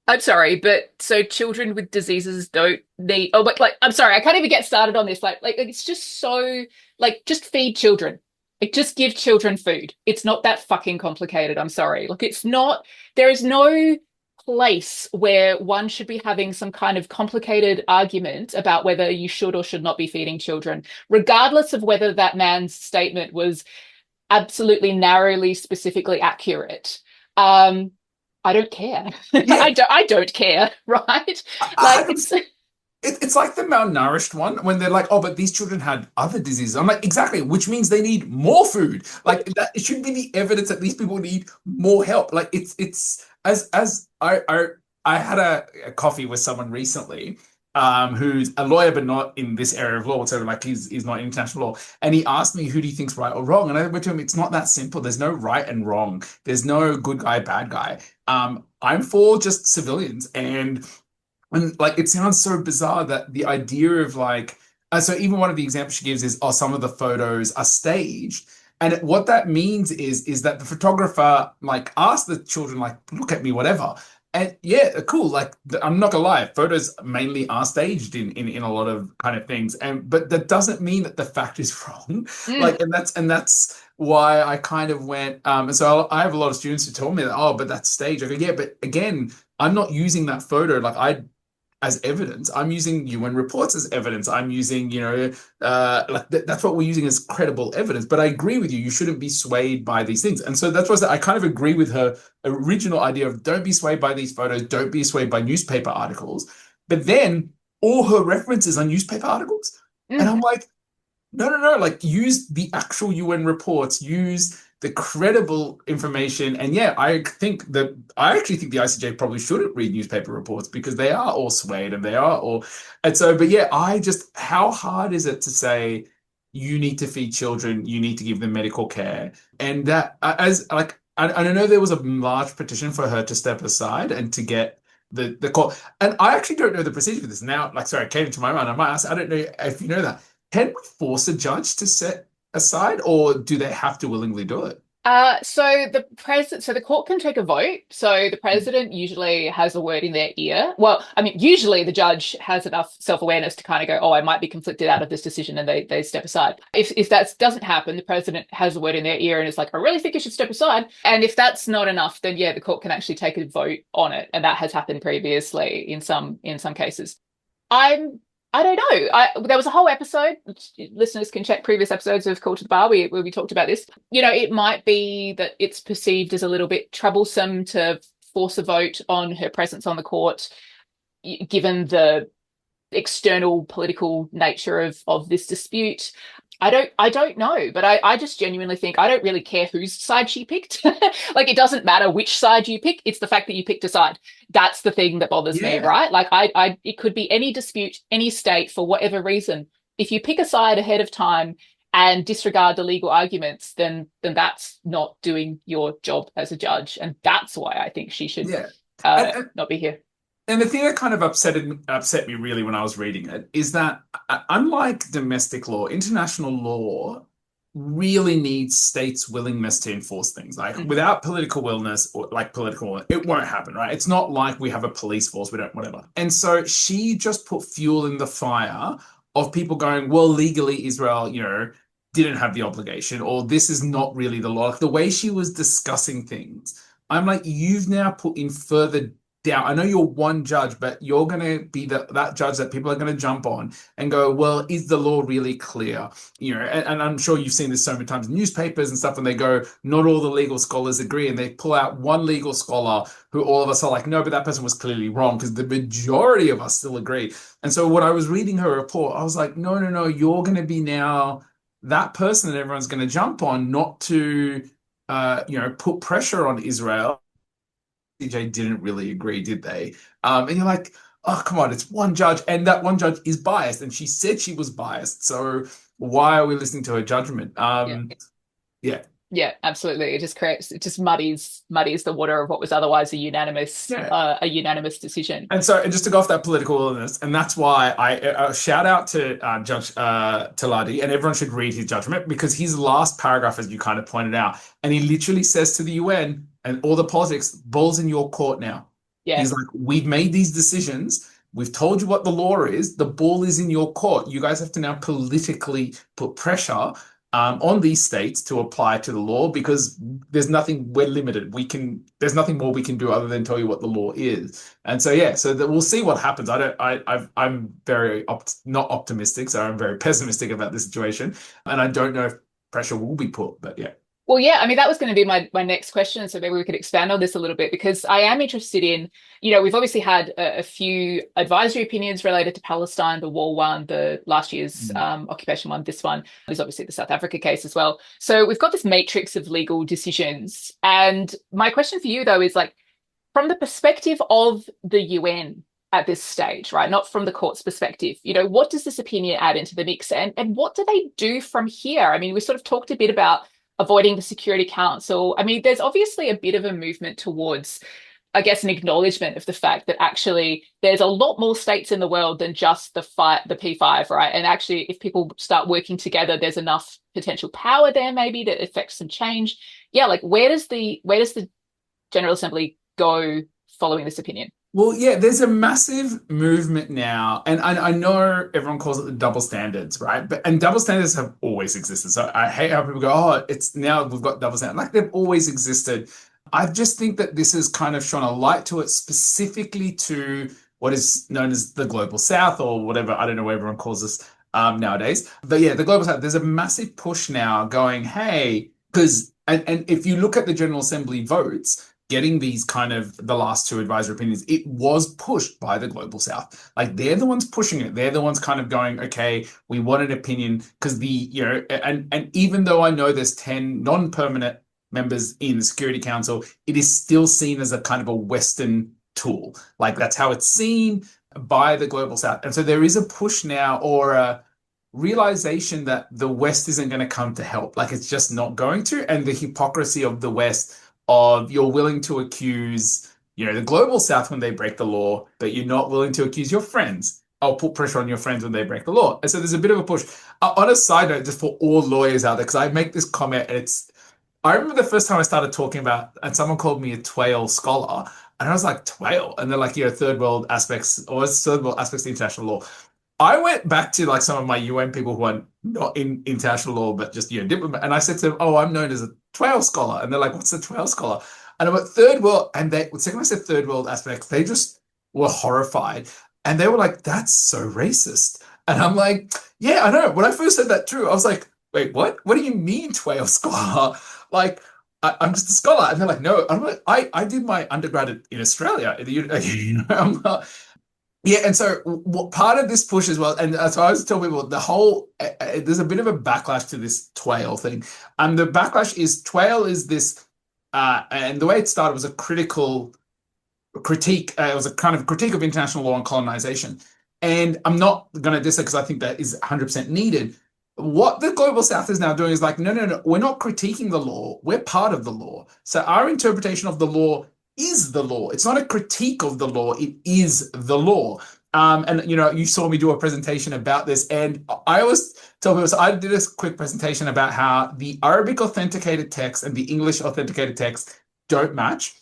I'm sorry, but so children with diseases don't need. Oh, but like, I'm sorry, I can't even get started on this. Like it's just so like, just feed children. Like, just give children food. It's not that fucking complicated. I'm sorry. Look, it's not. There is no place where one should be having some kind of complicated argument about whether you should or should not be feeding children, regardless of whether that man's statement was absolutely narrowly, specifically accurate. Um, I don't care. Yeah, I don't care, right? Like it's 100%. It's like the malnourished one when they're like, oh, but these children had other diseases. I'm like, exactly, which means they need more food. Like that, it should be the evidence that these people need more help. Like it's as I had a coffee with someone recently, who's a lawyer but not in this area of law whatsoever. Like he's not in international law, and he asked me, who do you think's right or wrong? And I went to him, it's not that simple. There's no right and wrong. There's no good guy, bad guy. I'm for just civilians, and like it sounds so bizarre that the idea of like, so even one of the examples she gives is, oh, some of the photos are staged. And what that means is that the photographer like asked the children, like, look at me, whatever. And yeah, cool. Like I'm not gonna lie, photos mainly are staged in a lot of kind of things, and but that doesn't mean that the fact is wrong. Mm. Like, and that's why I kind of went. And so I have a lot of students who told me that, oh, but that's staged. I go, yeah, but again, I'm not using that photo. Like I as evidence. I'm using UN reports as evidence. I'm using, like that's what we're using as credible evidence. But I agree with you. You shouldn't be swayed by these things. And so that's why I kind of agree with her original idea of don't be swayed by these photos, don't be swayed by newspaper articles. But then all her references are newspaper articles. And Mm. I'm like, no, no, no. Like, use the actual UN reports, use the credible information. And yeah, I actually think the ICJ probably shouldn't read newspaper reports because they are all swayed and they are all. And so, but yeah, how hard is it to say you need to feed children, you need to give them medical care? And that, as like, I know there was a large petition for her to step aside and to get the court. And I actually don't know the procedure for this now. Like, sorry, it came into my mind. I might ask, I don't know if you know that. Can we force a judge to set aside, or do they have to willingly do it? So the court can take a vote. So the president usually has a word in their ear. Well, I mean, usually the judge has enough self-awareness to kind of go, "Oh, I might be conflicted out of this decision," and they step aside. If that doesn't happen, the president has a word in their ear and is like, "I really think you should step aside." And if that's not enough, then yeah, the court can actually take a vote on it, and that has happened previously in some cases. I'm I don't know. There was a whole episode, which listeners can check previous episodes of Call to the Bar where we talked about this. It might be that it's perceived as a little bit troublesome to force a vote on her presence on the court, given the external political nature of this dispute. I don't know, but I just genuinely think I don't really care whose side she picked. Like it doesn't matter which side you pick, it's the fact that you picked a side. That's the thing that bothers me, Yeah, right? Like I it could be any dispute, any state for whatever reason. If you pick a side ahead of time and disregard the legal arguments, then that's not doing your job as a judge. And that's why I think she should yeah. And, not be here. And the thing that kind of upset me really when I was reading it is that unlike domestic law, international law really needs states' willingness to enforce things. Like Mm. without political willness or like political, it won't happen, right? It's not like we have a police force, we don't, whatever. And so she just put fuel in the fire of people going, well, legally Israel, didn't have the obligation, or this is not really the law. Like the way she was discussing things, I'm like, you've now put in further doubt. I know you're one judge, but you're going to be that judge that people are going to jump on and go, well, is the law really clear? And I'm sure you've seen this so many times in newspapers and stuff when they go, not all the legal scholars agree, and they pull out one legal scholar who all of us are like, no, but that person was clearly wrong because the majority of us still agree. And so when I was reading her report, I was like, no, no, no, you're going to be now that person that everyone's going to jump on, not to put pressure on Israel. ICJ didn't really agree, did they? And you're like, oh, come on, it's one judge, and that one judge is biased, and she said she was biased. So why are we listening to her judgment? Yeah. Yeah, Yeah, absolutely. It just muddies the water of what was otherwise yeah. a unanimous decision. And just to go off that political illness, and that's why I shout out to Judge Taladi, and everyone should read his judgment because his last paragraph, as you kind of pointed out, and he literally says to the UN and all the politics, ball's in your court now. Yeah. He's like, we've made these decisions. We've told you what the law is. The ball is in your court. You guys have to now politically put pressure on these states to apply to the law because we're limited. There's nothing more we can do other than tell you what the law is. And so, yeah, so that we'll see what happens. I'm very not optimistic, so I'm very pessimistic about the situation. And I don't know if pressure will be put, but yeah. Well, yeah, I mean, that was going to be my next question. So maybe we could expand on this a little bit because I am interested in, we've obviously had a few advisory opinions related to Palestine, the war one, the last year's Mm. occupation one, this one. There's obviously the South Africa case as well. So we've got this matrix of legal decisions. And my question for you, though, is like, from the perspective of the UN at this stage, right? Not from the court's perspective, what does this opinion add into the mix and what do they do from here? I mean, we sort of talked a bit about avoiding the Security Council. I mean, there's obviously a bit of a movement towards, I guess, an acknowledgement of the fact that actually there's a lot more states in the world than just the P5, right? And actually, if people start working together, there's enough potential power there maybe to affect some change. Yeah, like where does the General Assembly go following this opinion? Well, yeah, there's a massive movement now, and I know everyone calls it the double standards, right? But and double standards have always existed. So I hate how people go, "Oh, it's now we've got double standards." Like they've always existed. I just think that this has kind of shone a light to it, specifically to what is known as the global south or whatever. I don't know what everyone calls this nowadays. But yeah, the global south. There's a massive push now going, "Hey," because and if you look at the General Assembly votes getting these kind of the last two advisory opinions, it was pushed by the global south. Like they're the ones pushing it. They're the ones kind of going, okay, we want an opinion because and even though I know there's 10 non-permanent members in the Security Council, it is still seen as a kind of a Western tool. Like that's how it's seen by the global south. And so there is a push now or a realization that the West isn't going to come to help. Like it's just not going to. And the hypocrisy of the West of you're willing to accuse, the global south when they break the law, but you're not willing to accuse your friends. I'll put pressure on your friends when they break the law. And so there's a bit of a push. On a side note, just for all lawyers out there, because I make this comment, and I remember the first time I started talking about, and someone called me a Twale scholar, and I was like, Twale? And they're like, third world aspects, or third world aspects of international law. I went back to like some of my UN people who are not in international law, but just diplomat, and I said to them, "Oh, I'm known as a Twale scholar," and they're like, "What's a Twale scholar?" And I went third world, and the second I said third world aspects, they just were horrified, and they were like, "That's so racist," and I'm like, "Yeah, I know." When I first said that too, I was like, "Wait, what? What do you mean Twale scholar?" Like. I'm just a scholar, and they're like, "No." I'm like, I did my undergrad in Australia. I'm not, yeah, and so what part of this push as well, and so I always tell people the whole there's a bit of a backlash to this Twale thing, and the backlash is Twale is this, and the way it started was a critical critique. It was a kind of critique of international law and colonization, and I'm not going to diss it because I think that is 100% needed. What the global south is now doing is like, no, no, no, we're not critiquing the law. We're part of the law. So our interpretation of the law is the law. It's not a critique of the law. It is the law. And you saw me do a presentation about this, and I always tell people. So I did a quick presentation about how the Arabic authenticated text and the English authenticated text don't match,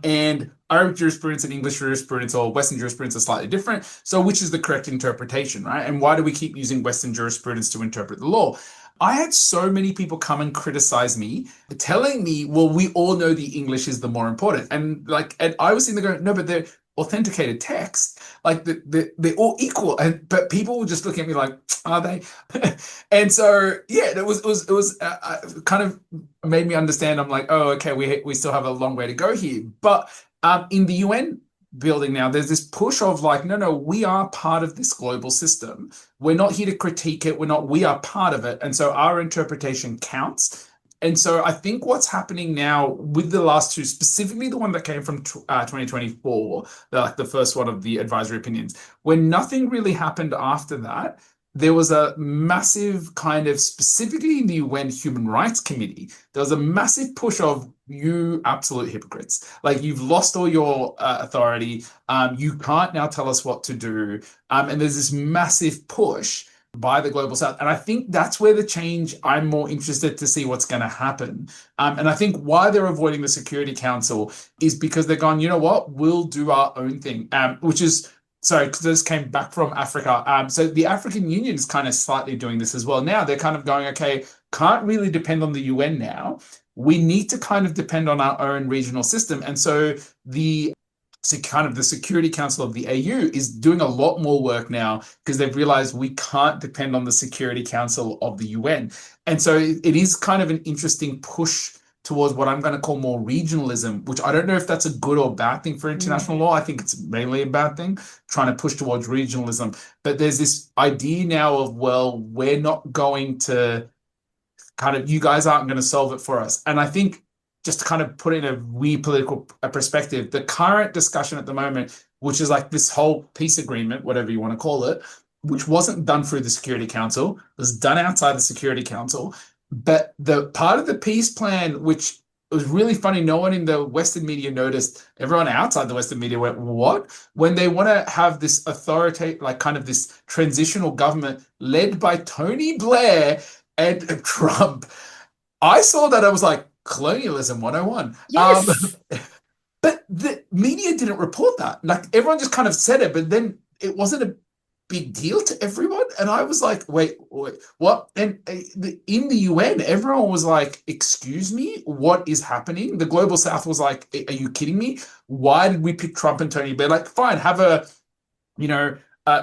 and Arabic jurisprudence and English jurisprudence or Western jurisprudence are slightly different. So which is the correct interpretation, right? And why do we keep using Western jurisprudence to interpret the law? I had so many people come and criticize me, telling me, well, we all know the English is the more important. And I was sitting there going, no, but they're authenticated text. Like they're all equal. But people were just looking at me like, are they? And so, yeah, it was kind of made me understand. I'm like, oh, okay, we still have a long way to go here. But in the UN building now, there's this push of like, no, no, we are part of this global system. We're not here to critique it. We are part of it. And so our interpretation counts. And so I think what's happening now with the last two, specifically the one that came from 2024, the first one of the advisory opinions, when nothing really happened after that, there was a massive kind of, specifically in the UN Human Rights Committee, there was a massive push of you absolute hypocrites. Like you've lost all your authority. You can't now tell us what to do. And there's this massive push by the global south. And I think that's where the change, I'm more interested to see what's going to happen. And I think why they're avoiding the Security Council is because they're going, you know what, we'll do our own thing, which is, sorry, because this came back from Africa. So the African Union is kind of slightly doing this as well. Now they're kind of going, okay, can't really depend on the UN now. We need to kind of depend on our own regional system. And so the Security Council of the AU is doing a lot more work now because they've realized we can't depend on the Security Council of the UN. And so it is kind of an interesting push towards what I'm going to call more regionalism, which I don't know if that's a good or bad thing for international law. I think it's mainly a bad thing, trying to push towards regionalism. But there's this idea now of, well, we're not going to you guys aren't going to solve it for us. And I think just to kind of put it in a weird political perspective, the current discussion at the moment, which is like this whole peace agreement, whatever you want to call it, which wasn't done through the Security Council, was done outside the Security Council. But the part of the peace plan, which was really funny, no one in the Western media noticed, everyone outside the Western media went, what? When they want to have this authoritative, like kind of this transitional government led by Tony Blair and Trump. I saw that, I was like, colonialism 101. Yes. But media didn't report that. Like everyone just kind of said it, but then it wasn't a big deal to everyone. And I was like, wait, what? And in the UN, everyone was like, excuse me, what is happening? The global south was like, are you kidding me? Why did we pick Trump and Tony Blair? Like, fine, have a, you know,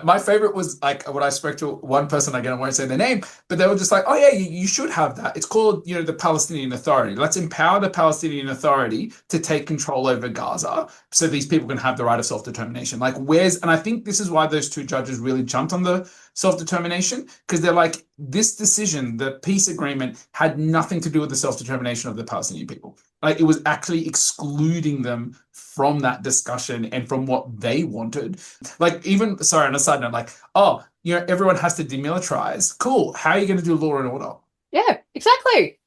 my favorite was like when I spoke to one person, again, I won't say their name, but they were just like, oh yeah, you should have that. It's called, the Palestinian Authority. Let's empower the Palestinian Authority to take control over Gaza so these people can have the right of self-determination. Like and I think this is why those two judges really jumped on the self-determination, because they're like, this decision, the peace agreement, had nothing to do with the self-determination of the Palestinian people. Like it was actually excluding them from that discussion and from what they wanted. Like even, sorry, on a side note, like, oh, everyone has to demilitarize. Cool. How are you going to do law and order? Yeah, exactly.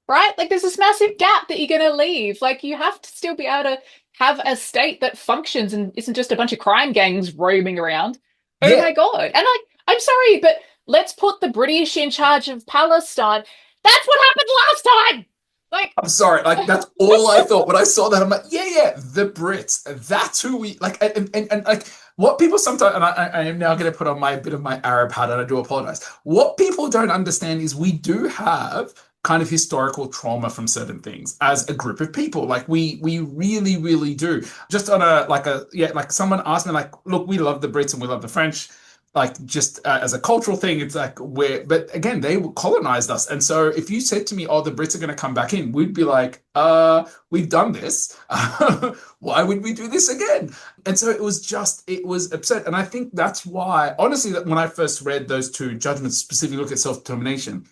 Right? Like there's this massive gap that you're going to leave. Like you have to still be able to have a state that functions and isn't just a bunch of crime gangs roaming around. Oh Yeah, my God. And like, I'm sorry, but let's put the British in charge of Palestine. That's what happened last time. Like, I'm sorry. Like that's all I thought when I saw that. I'm like, yeah, the Brits. That's who we like. And like what people sometimes, and I am now going to put on my bit of my Arab hat, and I do apologize. What people don't understand is we do have kind of historical trauma from certain things as a group of people. Like we really, really do. Just on like someone asked me, like, look, we love the Brits and we love the French, like just as a cultural thing. It's like but again, they colonized us. And so if you said to me, oh, the Brits are going to come back in, we'd be like, we've done this. Why would we do this again? And so it was upset. And I think that's why, honestly, that when I first read those two judgments, specifically look at self-determination,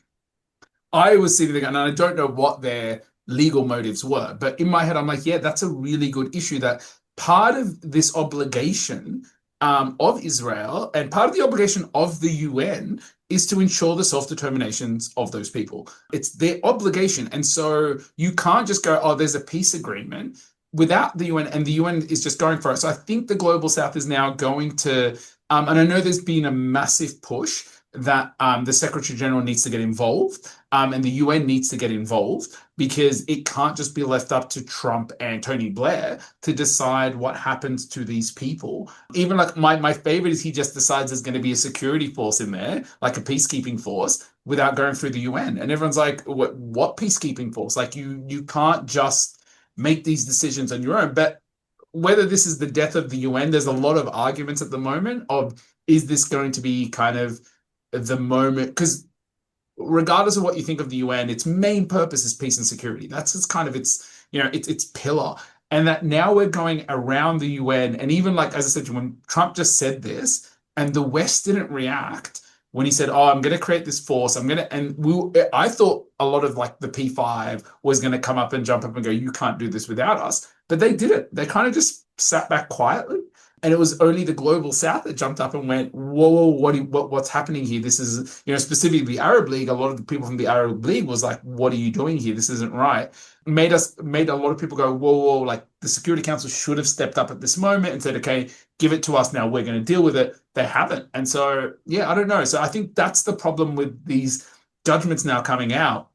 I was sitting there and I don't know what their legal motives were, but in my head, I'm like, yeah, that's a really good issue, that part of this obligation of Israel and part of the obligation of the UN is to ensure the self-determinations of those people. It's their obligation. And so you can't just go, oh, there's a peace agreement without the UN, and the UN is just going for it. So I think the Global South is now going to, and I know there's been a massive push that the Secretary General needs to get involved, and the UN needs to get involved, because it can't just be left up to Trump and Tony Blair to decide what happens to these people. Even like my favorite is he just decides there's going to be a security force in there, like a peacekeeping force, without going through the UN. And everyone's like, what peacekeeping force? Like you can't just make these decisions on your own. But whether this is the death of the UN, there's a lot of arguments at the moment of, is this going to be kind of the moment? Because regardless of what you think of the UN, its main purpose is peace and security. That's its kind of its pillar. And that now we're going around the UN, and even like, as I said, when Trump just said this, and the West didn't react when he said, "Oh, I'm going to create this force. I'm going to," and I thought a lot of like the P5 was going to come up and jump up and go, "You can't do this without us," but they didn't. They kind of just sat back quietly. And it was only the Global South that jumped up and went, whoa, what's happening here? This is, specifically the Arab League. A lot of the people from the Arab League was like, what are you doing here? This isn't right. Made a lot of people go, whoa, like the Security Council should have stepped up at this moment and said, okay, give it to us now. We're going to deal with it. They haven't. And so, yeah, I don't know. So I think that's the problem with these judgments now coming out,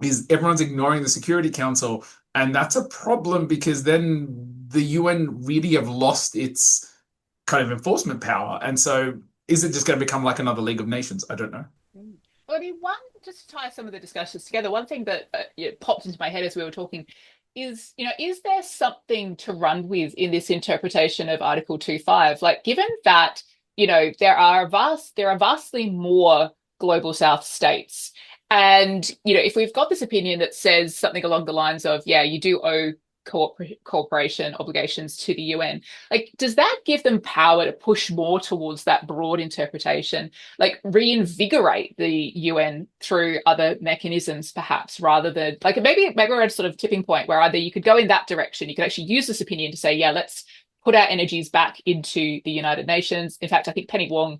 is everyone's ignoring the Security Council. And that's a problem, because then the UN really have lost its kind of enforcement power. And so is it just going to become like another League of Nations? I don't know. Well, I mean, just to tie some of the discussions together, one thing that popped into my head as we were talking is there something to run with in this interpretation of Article 2.5? Like, given that, there are vastly more Global South states. And, if we've got this opinion that says something along the lines of, yeah, you do owe cooperation obligations to the UN, like, does that give them power to push more towards that broad interpretation, like reinvigorate the UN through other mechanisms, perhaps, rather than like maybe we're at a sort of tipping point where either you could go in that direction, you could actually use this opinion to say, yeah, let's put our energies back into the United Nations. In fact, I think Penny Wong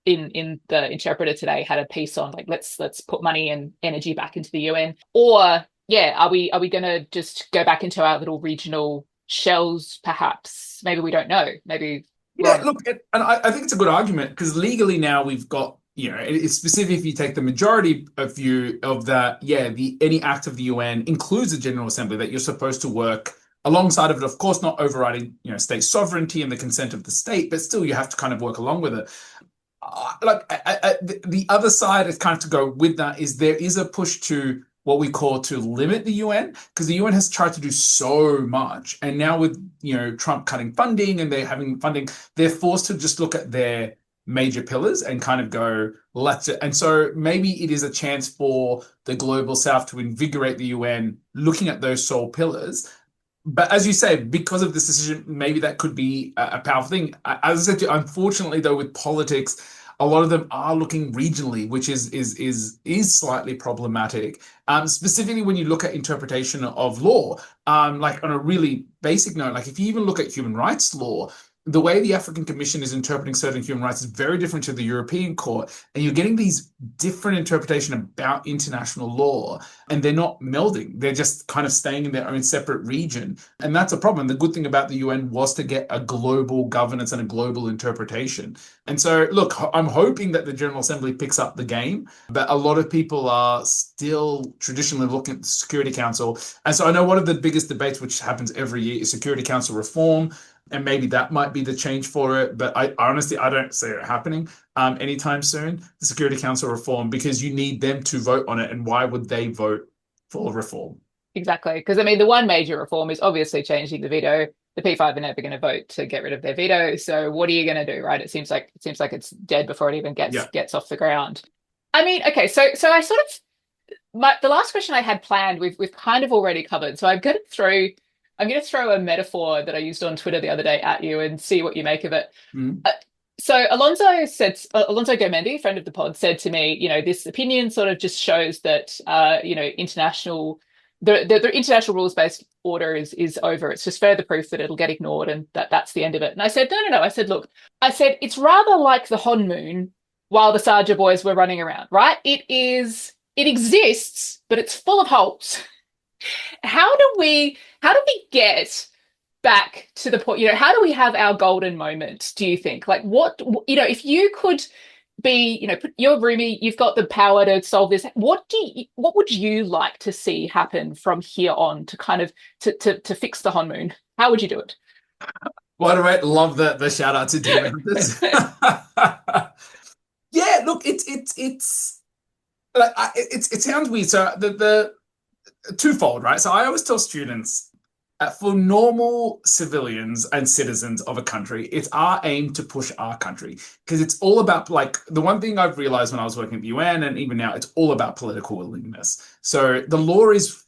in the Interpreter today had a piece on like, let's put money and energy back into the UN. Or yeah, are we going to just go back into our little regional shells, perhaps? Maybe we don't know. Maybe. Yeah, look, and I think it's a good argument, because legally now we've got, it's specific if you take the majority of view of that, yeah, any act of the UN includes the General Assembly, that you're supposed to work alongside of it, of course, not overriding, state sovereignty and the consent of the state, but still you have to kind of work along with it. The other side is kind of to go with that is there is a push to what we call to limit the UN, because the UN has tried to do so much, and now with Trump cutting funding and they're having funding, they're forced to just look at their major pillars and kind of go, let's it. And so maybe it is a chance for the global south to invigorate the UN looking at those sole pillars. But as you say, because of this decision, maybe that could be a powerful thing. As I said, unfortunately, though, with politics, a lot of them are looking regionally, which is slightly problematic. Specifically, when you look at interpretation of law, like on a really basic note, like if you even look at human rights law, the way the African Commission is interpreting certain human rights is very different to the European Court, and you're getting these different interpretation about international law, and they're not melding. They're just kind of staying in their own separate region, and that's a problem. The good thing about the UN was to get a global governance and a global interpretation. And so, look, I'm hoping that the General Assembly picks up the game, but a lot of people are still traditionally looking at the Security Council. And so I know one of the biggest debates, which happens every year, is Security Council reform. And maybe that might be the change for it. But I honestly, I don't see it happening anytime soon, the Security Council reform, because you need them to vote on it. And why would they vote for reform? Exactly. Because I mean, the one major reform is obviously changing the veto. The P5 are never going to vote to get rid of their veto. So what are you going to do, right? It seems like it's dead before it even gets off the ground. I mean, okay, so I sort of the last question I had planned, we've kind of already covered. So I'm going to throw a metaphor that I used on Twitter the other day at you and see what you make of it. Mm. So Alonso Gomendi, friend of the pod, said to me, this opinion sort of just shows that, the international rules-based order is over. It's just further proof that it'll get ignored and that's the end of it. And I said, no. I said, look, it's rather like the honeymoon while the Sarja boys were running around, right? It exists, but it's full of holes. How do we get back to the point, how do we have our golden moment, do you think? Like what, if you could be, put your roomie, you've got the power to solve this. What would you like to see happen from here on to kind of to fix the honeymoon? How would you do it? By the way, love the shout out to doing this. Yeah, look, it's like it sounds weird. So the twofold, right? So I always tell students, for normal civilians and citizens of a country, it's our aim to push our country, because it's all about, like, the one thing I've realized when I was working at the UN and even now, it's all about political willingness. So the law is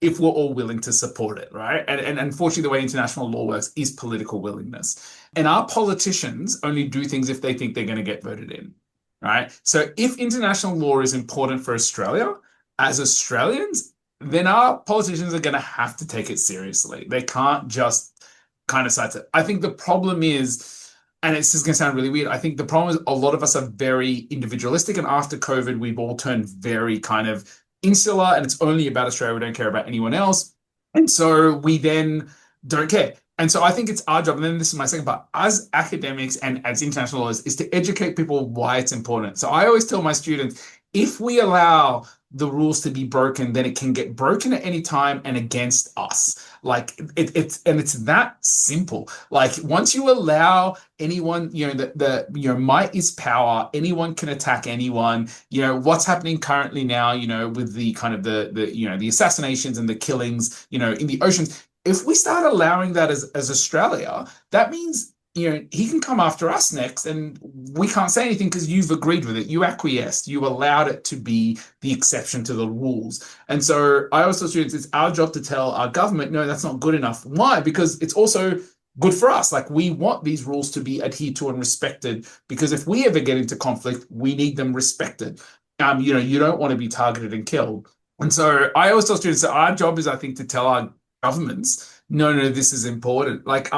if we're all willing to support it, right? And unfortunately, the way international law works is political willingness. And our politicians only do things if they think they're going to get voted in, right? So if international law is important for Australia, as Australians, then our politicians are going to have to take it seriously. They can't just kind of cite it. I think the problem is, and it's just going to sound really weird, I think the problem is a lot of us are very individualistic, and after COVID, we've all turned very kind of insular, and it's only about Australia. We don't care about anyone else. And so we then don't care. And so I think it's our job, and then this is my second part, as academics and as international lawyers, is to educate people why it's important. So I always tell my students, if we allow the rules to be broken, then it can get broken at any time and against us. Like it's that simple. Like once you allow anyone, the might is power. Anyone can attack anyone. What's happening currently now, with the kind of the assassinations and the killings, in the oceans. If we start allowing that as Australia, that means he can come after us next, and we can't say anything because you've agreed with it. You acquiesced. You allowed it to be the exception to the rules. And so I also students, it's our job to tell our government, no, that's not good enough. Why? Because it's also good for us. Like, we want these rules to be adhered to and respected, because if we ever get into conflict, we need them respected. You don't want to be targeted and killed. And so I always tell students that our job is, I think, to tell our governments, no, this is important. Like,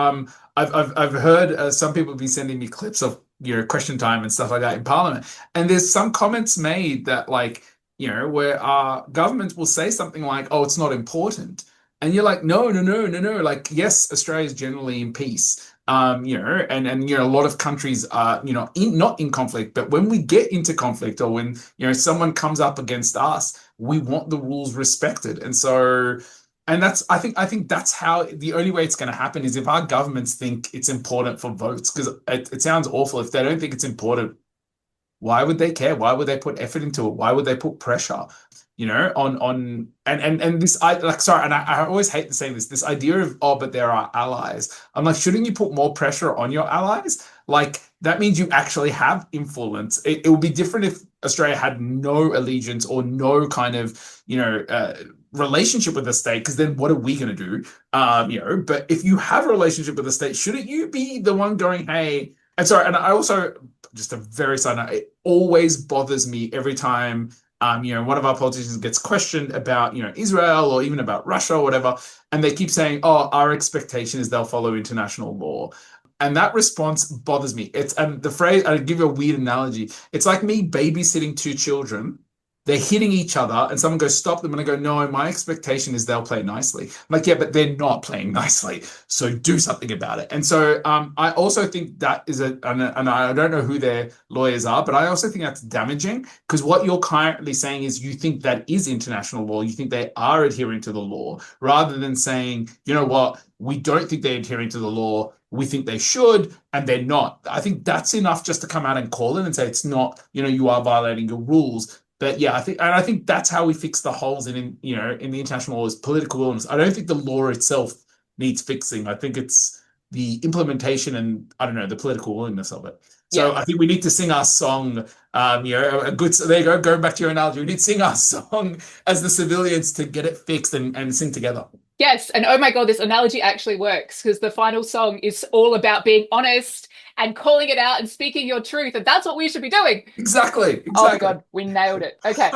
I've heard some people be sending me clips of question time and stuff like that in Parliament, and there's some comments made that, like, where our governments will say something like, "Oh, it's not important," and you're like, "No. Like, yes, Australia is generally in peace, and a lot of countries are not in conflict, but when we get into conflict, or when someone comes up against us, we want the rules respected." And so And I think that's how the only way it's going to happen is if our governments think it's important for votes, because it sounds awful. If they don't think it's important, why would they care? Why would they put effort into it? Why would they put pressure, on and this I like sorry, and I always hate saying this idea of, oh, but they're our allies. I'm like, shouldn't you put more pressure on your allies? Like that means you actually have influence. It would be different if Australia had no allegiance or no kind of, relationship with the state, because then what are we going to do? But if you have a relationship with the state, shouldn't you be the one going, hey, and sorry, and I also, just a very side note, it always bothers me every time one of our politicians gets questioned about, Israel or even about Russia or whatever, and they keep saying, "Oh, our expectation is they'll follow international law." And that response bothers me. It's and the phrase, I'll give you a weird analogy. It's like me babysitting two children. They're hitting each other, and someone goes, "Stop them," and I go, "No, my expectation is they'll play nicely." I'm like, yeah, but they're not playing nicely, so do something about it. And so I also think that is and I don't know who their lawyers are, but I also think that's damaging, because what you're currently saying is you think that is international law, you think they are adhering to the law, rather than saying, you know what, we don't think they're adhering to the law, we think they should, and they're not. I think that's enough just to come out and call it and say it's not, you are violating your rules. But yeah, I think that's how we fix the holes in the international law, is political willingness. I don't think the law itself needs fixing. I think it's the implementation and, I don't know, the political willingness of it. Yeah. So I think we need to sing our song. A good, there you go, going back to your analogy, we need to sing our song as the civilians to get it fixed and sing together. Yes, and oh my God, this analogy actually works, because the final song is all about being honest and calling it out and speaking your truth, and that's what we should be doing. Exactly, Oh my exactly. God, we nailed it. Okay.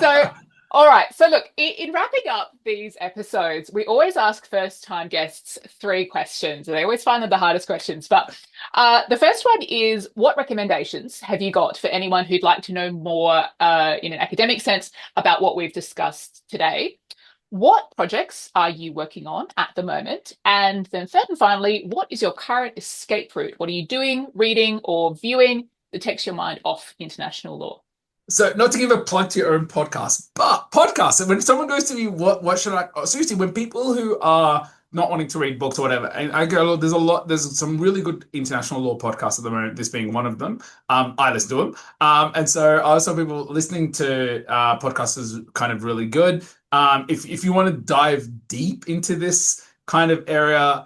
So, all right. So, look, in wrapping up these episodes, we always ask first time guests three questions, and they always find them the hardest questions. But the first one is, what recommendations have you got for anyone who'd like to know more in an academic sense about what we've discussed today? What projects are you working on at the moment? And then, third and finally, what is your current escape route? What are you doing, reading, or viewing that takes your mind off international law? So, not to give a plug to your own podcast, but podcasts. And when someone goes to me, what should I? Oh, seriously, when people who are not wanting to read books or whatever, and I go, there's some really good international law podcasts at the moment. This being one of them. I listen to them, and so I also people listening to podcasts is kind of really good. If you want to dive deep into this kind of area,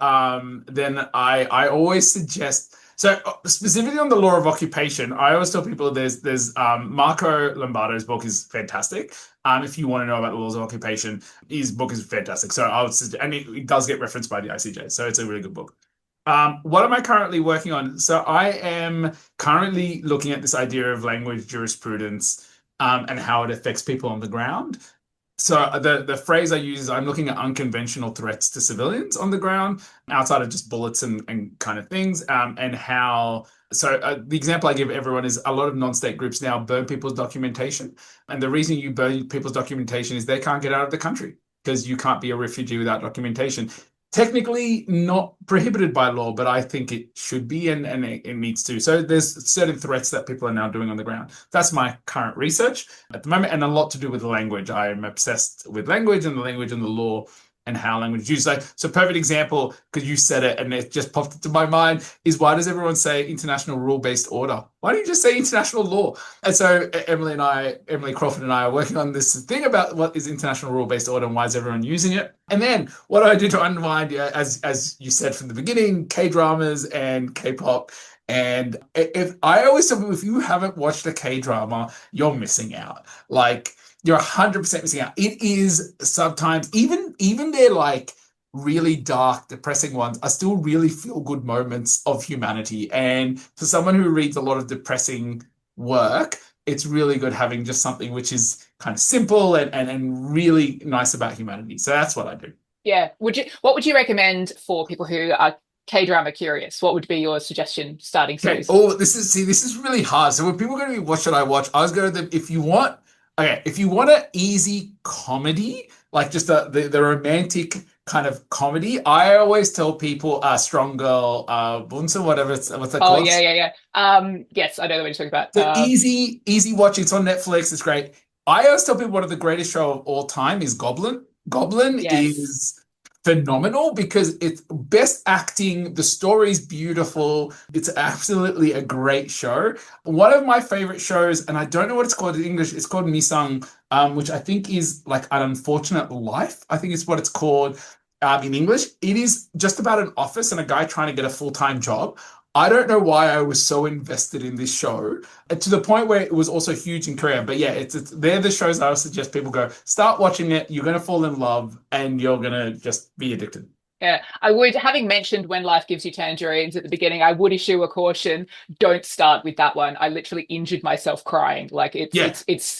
then I always suggest. So specifically on the law of occupation, I always tell people there's Marco Lombardo's book is fantastic. If you want to know about the laws of occupation, his book is fantastic. So I would suggest, and it does get referenced by the ICJ, so it's a really good book. What am I currently working on? So I am currently looking at this idea of language jurisprudence, and how it affects people on the ground. So the phrase I use is, I'm looking at unconventional threats to civilians on the ground, outside of just bullets and kind of things, and how. So the example I give everyone is, a lot of non-state groups now burn people's documentation, and the reason you burn people's documentation is they can't get out of the country, because you can't be a refugee without documentation. Technically not prohibited by law, but I think it should be, and it needs to. So there's certain threats that people are now doing on the ground. That's my current research at the moment, and a lot to do with language. I am obsessed with language and the law and how language is used. So perfect example, because you said it and it just popped into my mind, is, why does everyone say international rule-based order? Why don't you just say international law? And so Emily Crawford and I are working on this thing about what is international rule-based order and why is everyone using it. And then what do I do to unwind, as you said from the beginning, K-dramas and K-pop. And if I always tell people, if you haven't watched a K-drama, you're missing out. Like, you're 100% missing out. It is sometimes, even their like really dark, depressing ones are still really feel good moments of humanity. And for someone who reads a lot of depressing work, it's really good having just something which is kind of simple and really nice about humanity. So that's what I do. Yeah. What would you recommend for people who are K-drama curious? What would be your suggestion starting Okay. series? Oh, this is really hard. So when people are going to be, what should I watch? I was going to, if you want an easy comedy, like just the romantic kind of comedy, I always tell people, Strong Girl, Bunsen, what's that Oh called? yeah, yeah, yeah. Yes, I know the one you're talking about. So easy watch. It's on Netflix. It's great. I always tell people one of the greatest show of all time is Goblin. Goblin Yes. is phenomenal because it's best acting, the story's beautiful, it's absolutely a great show. One of my favorite shows, and I don't know what it's called in English, it's called Misang, which I think is like An Unfortunate Life. I think it's what it's called in English. It is just about an office and a guy trying to get a full-time job. I don't know why I was so invested in this show to the point where it was also huge in Korea. But yeah, they're the shows I would suggest people go start watching it. You're gonna fall in love and you're gonna just be addicted. Yeah, I would, having mentioned When Life Gives You Tangerines at the beginning, I would issue a caution. Don't start with that one. I literally injured myself crying. Like Yeah, it's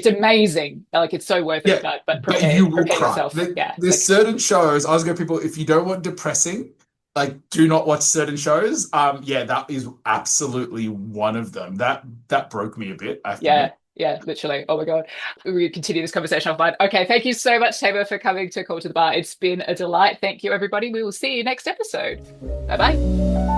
amazing. Like it's so worth it, yeah, but but you will prepare cry. yourself. Yeah, There's like certain shows. I was going people if you don't want depressing, like do not watch certain shows. Yeah, that is absolutely one of them. That broke me a bit, I have to admit. yeah, literally. Oh my God. We continue this conversation offline. Okay, thank you so much, Tamer, for coming to Call to the Bar. It's been a delight. Thank you, everybody. We will see you next episode. Bye bye.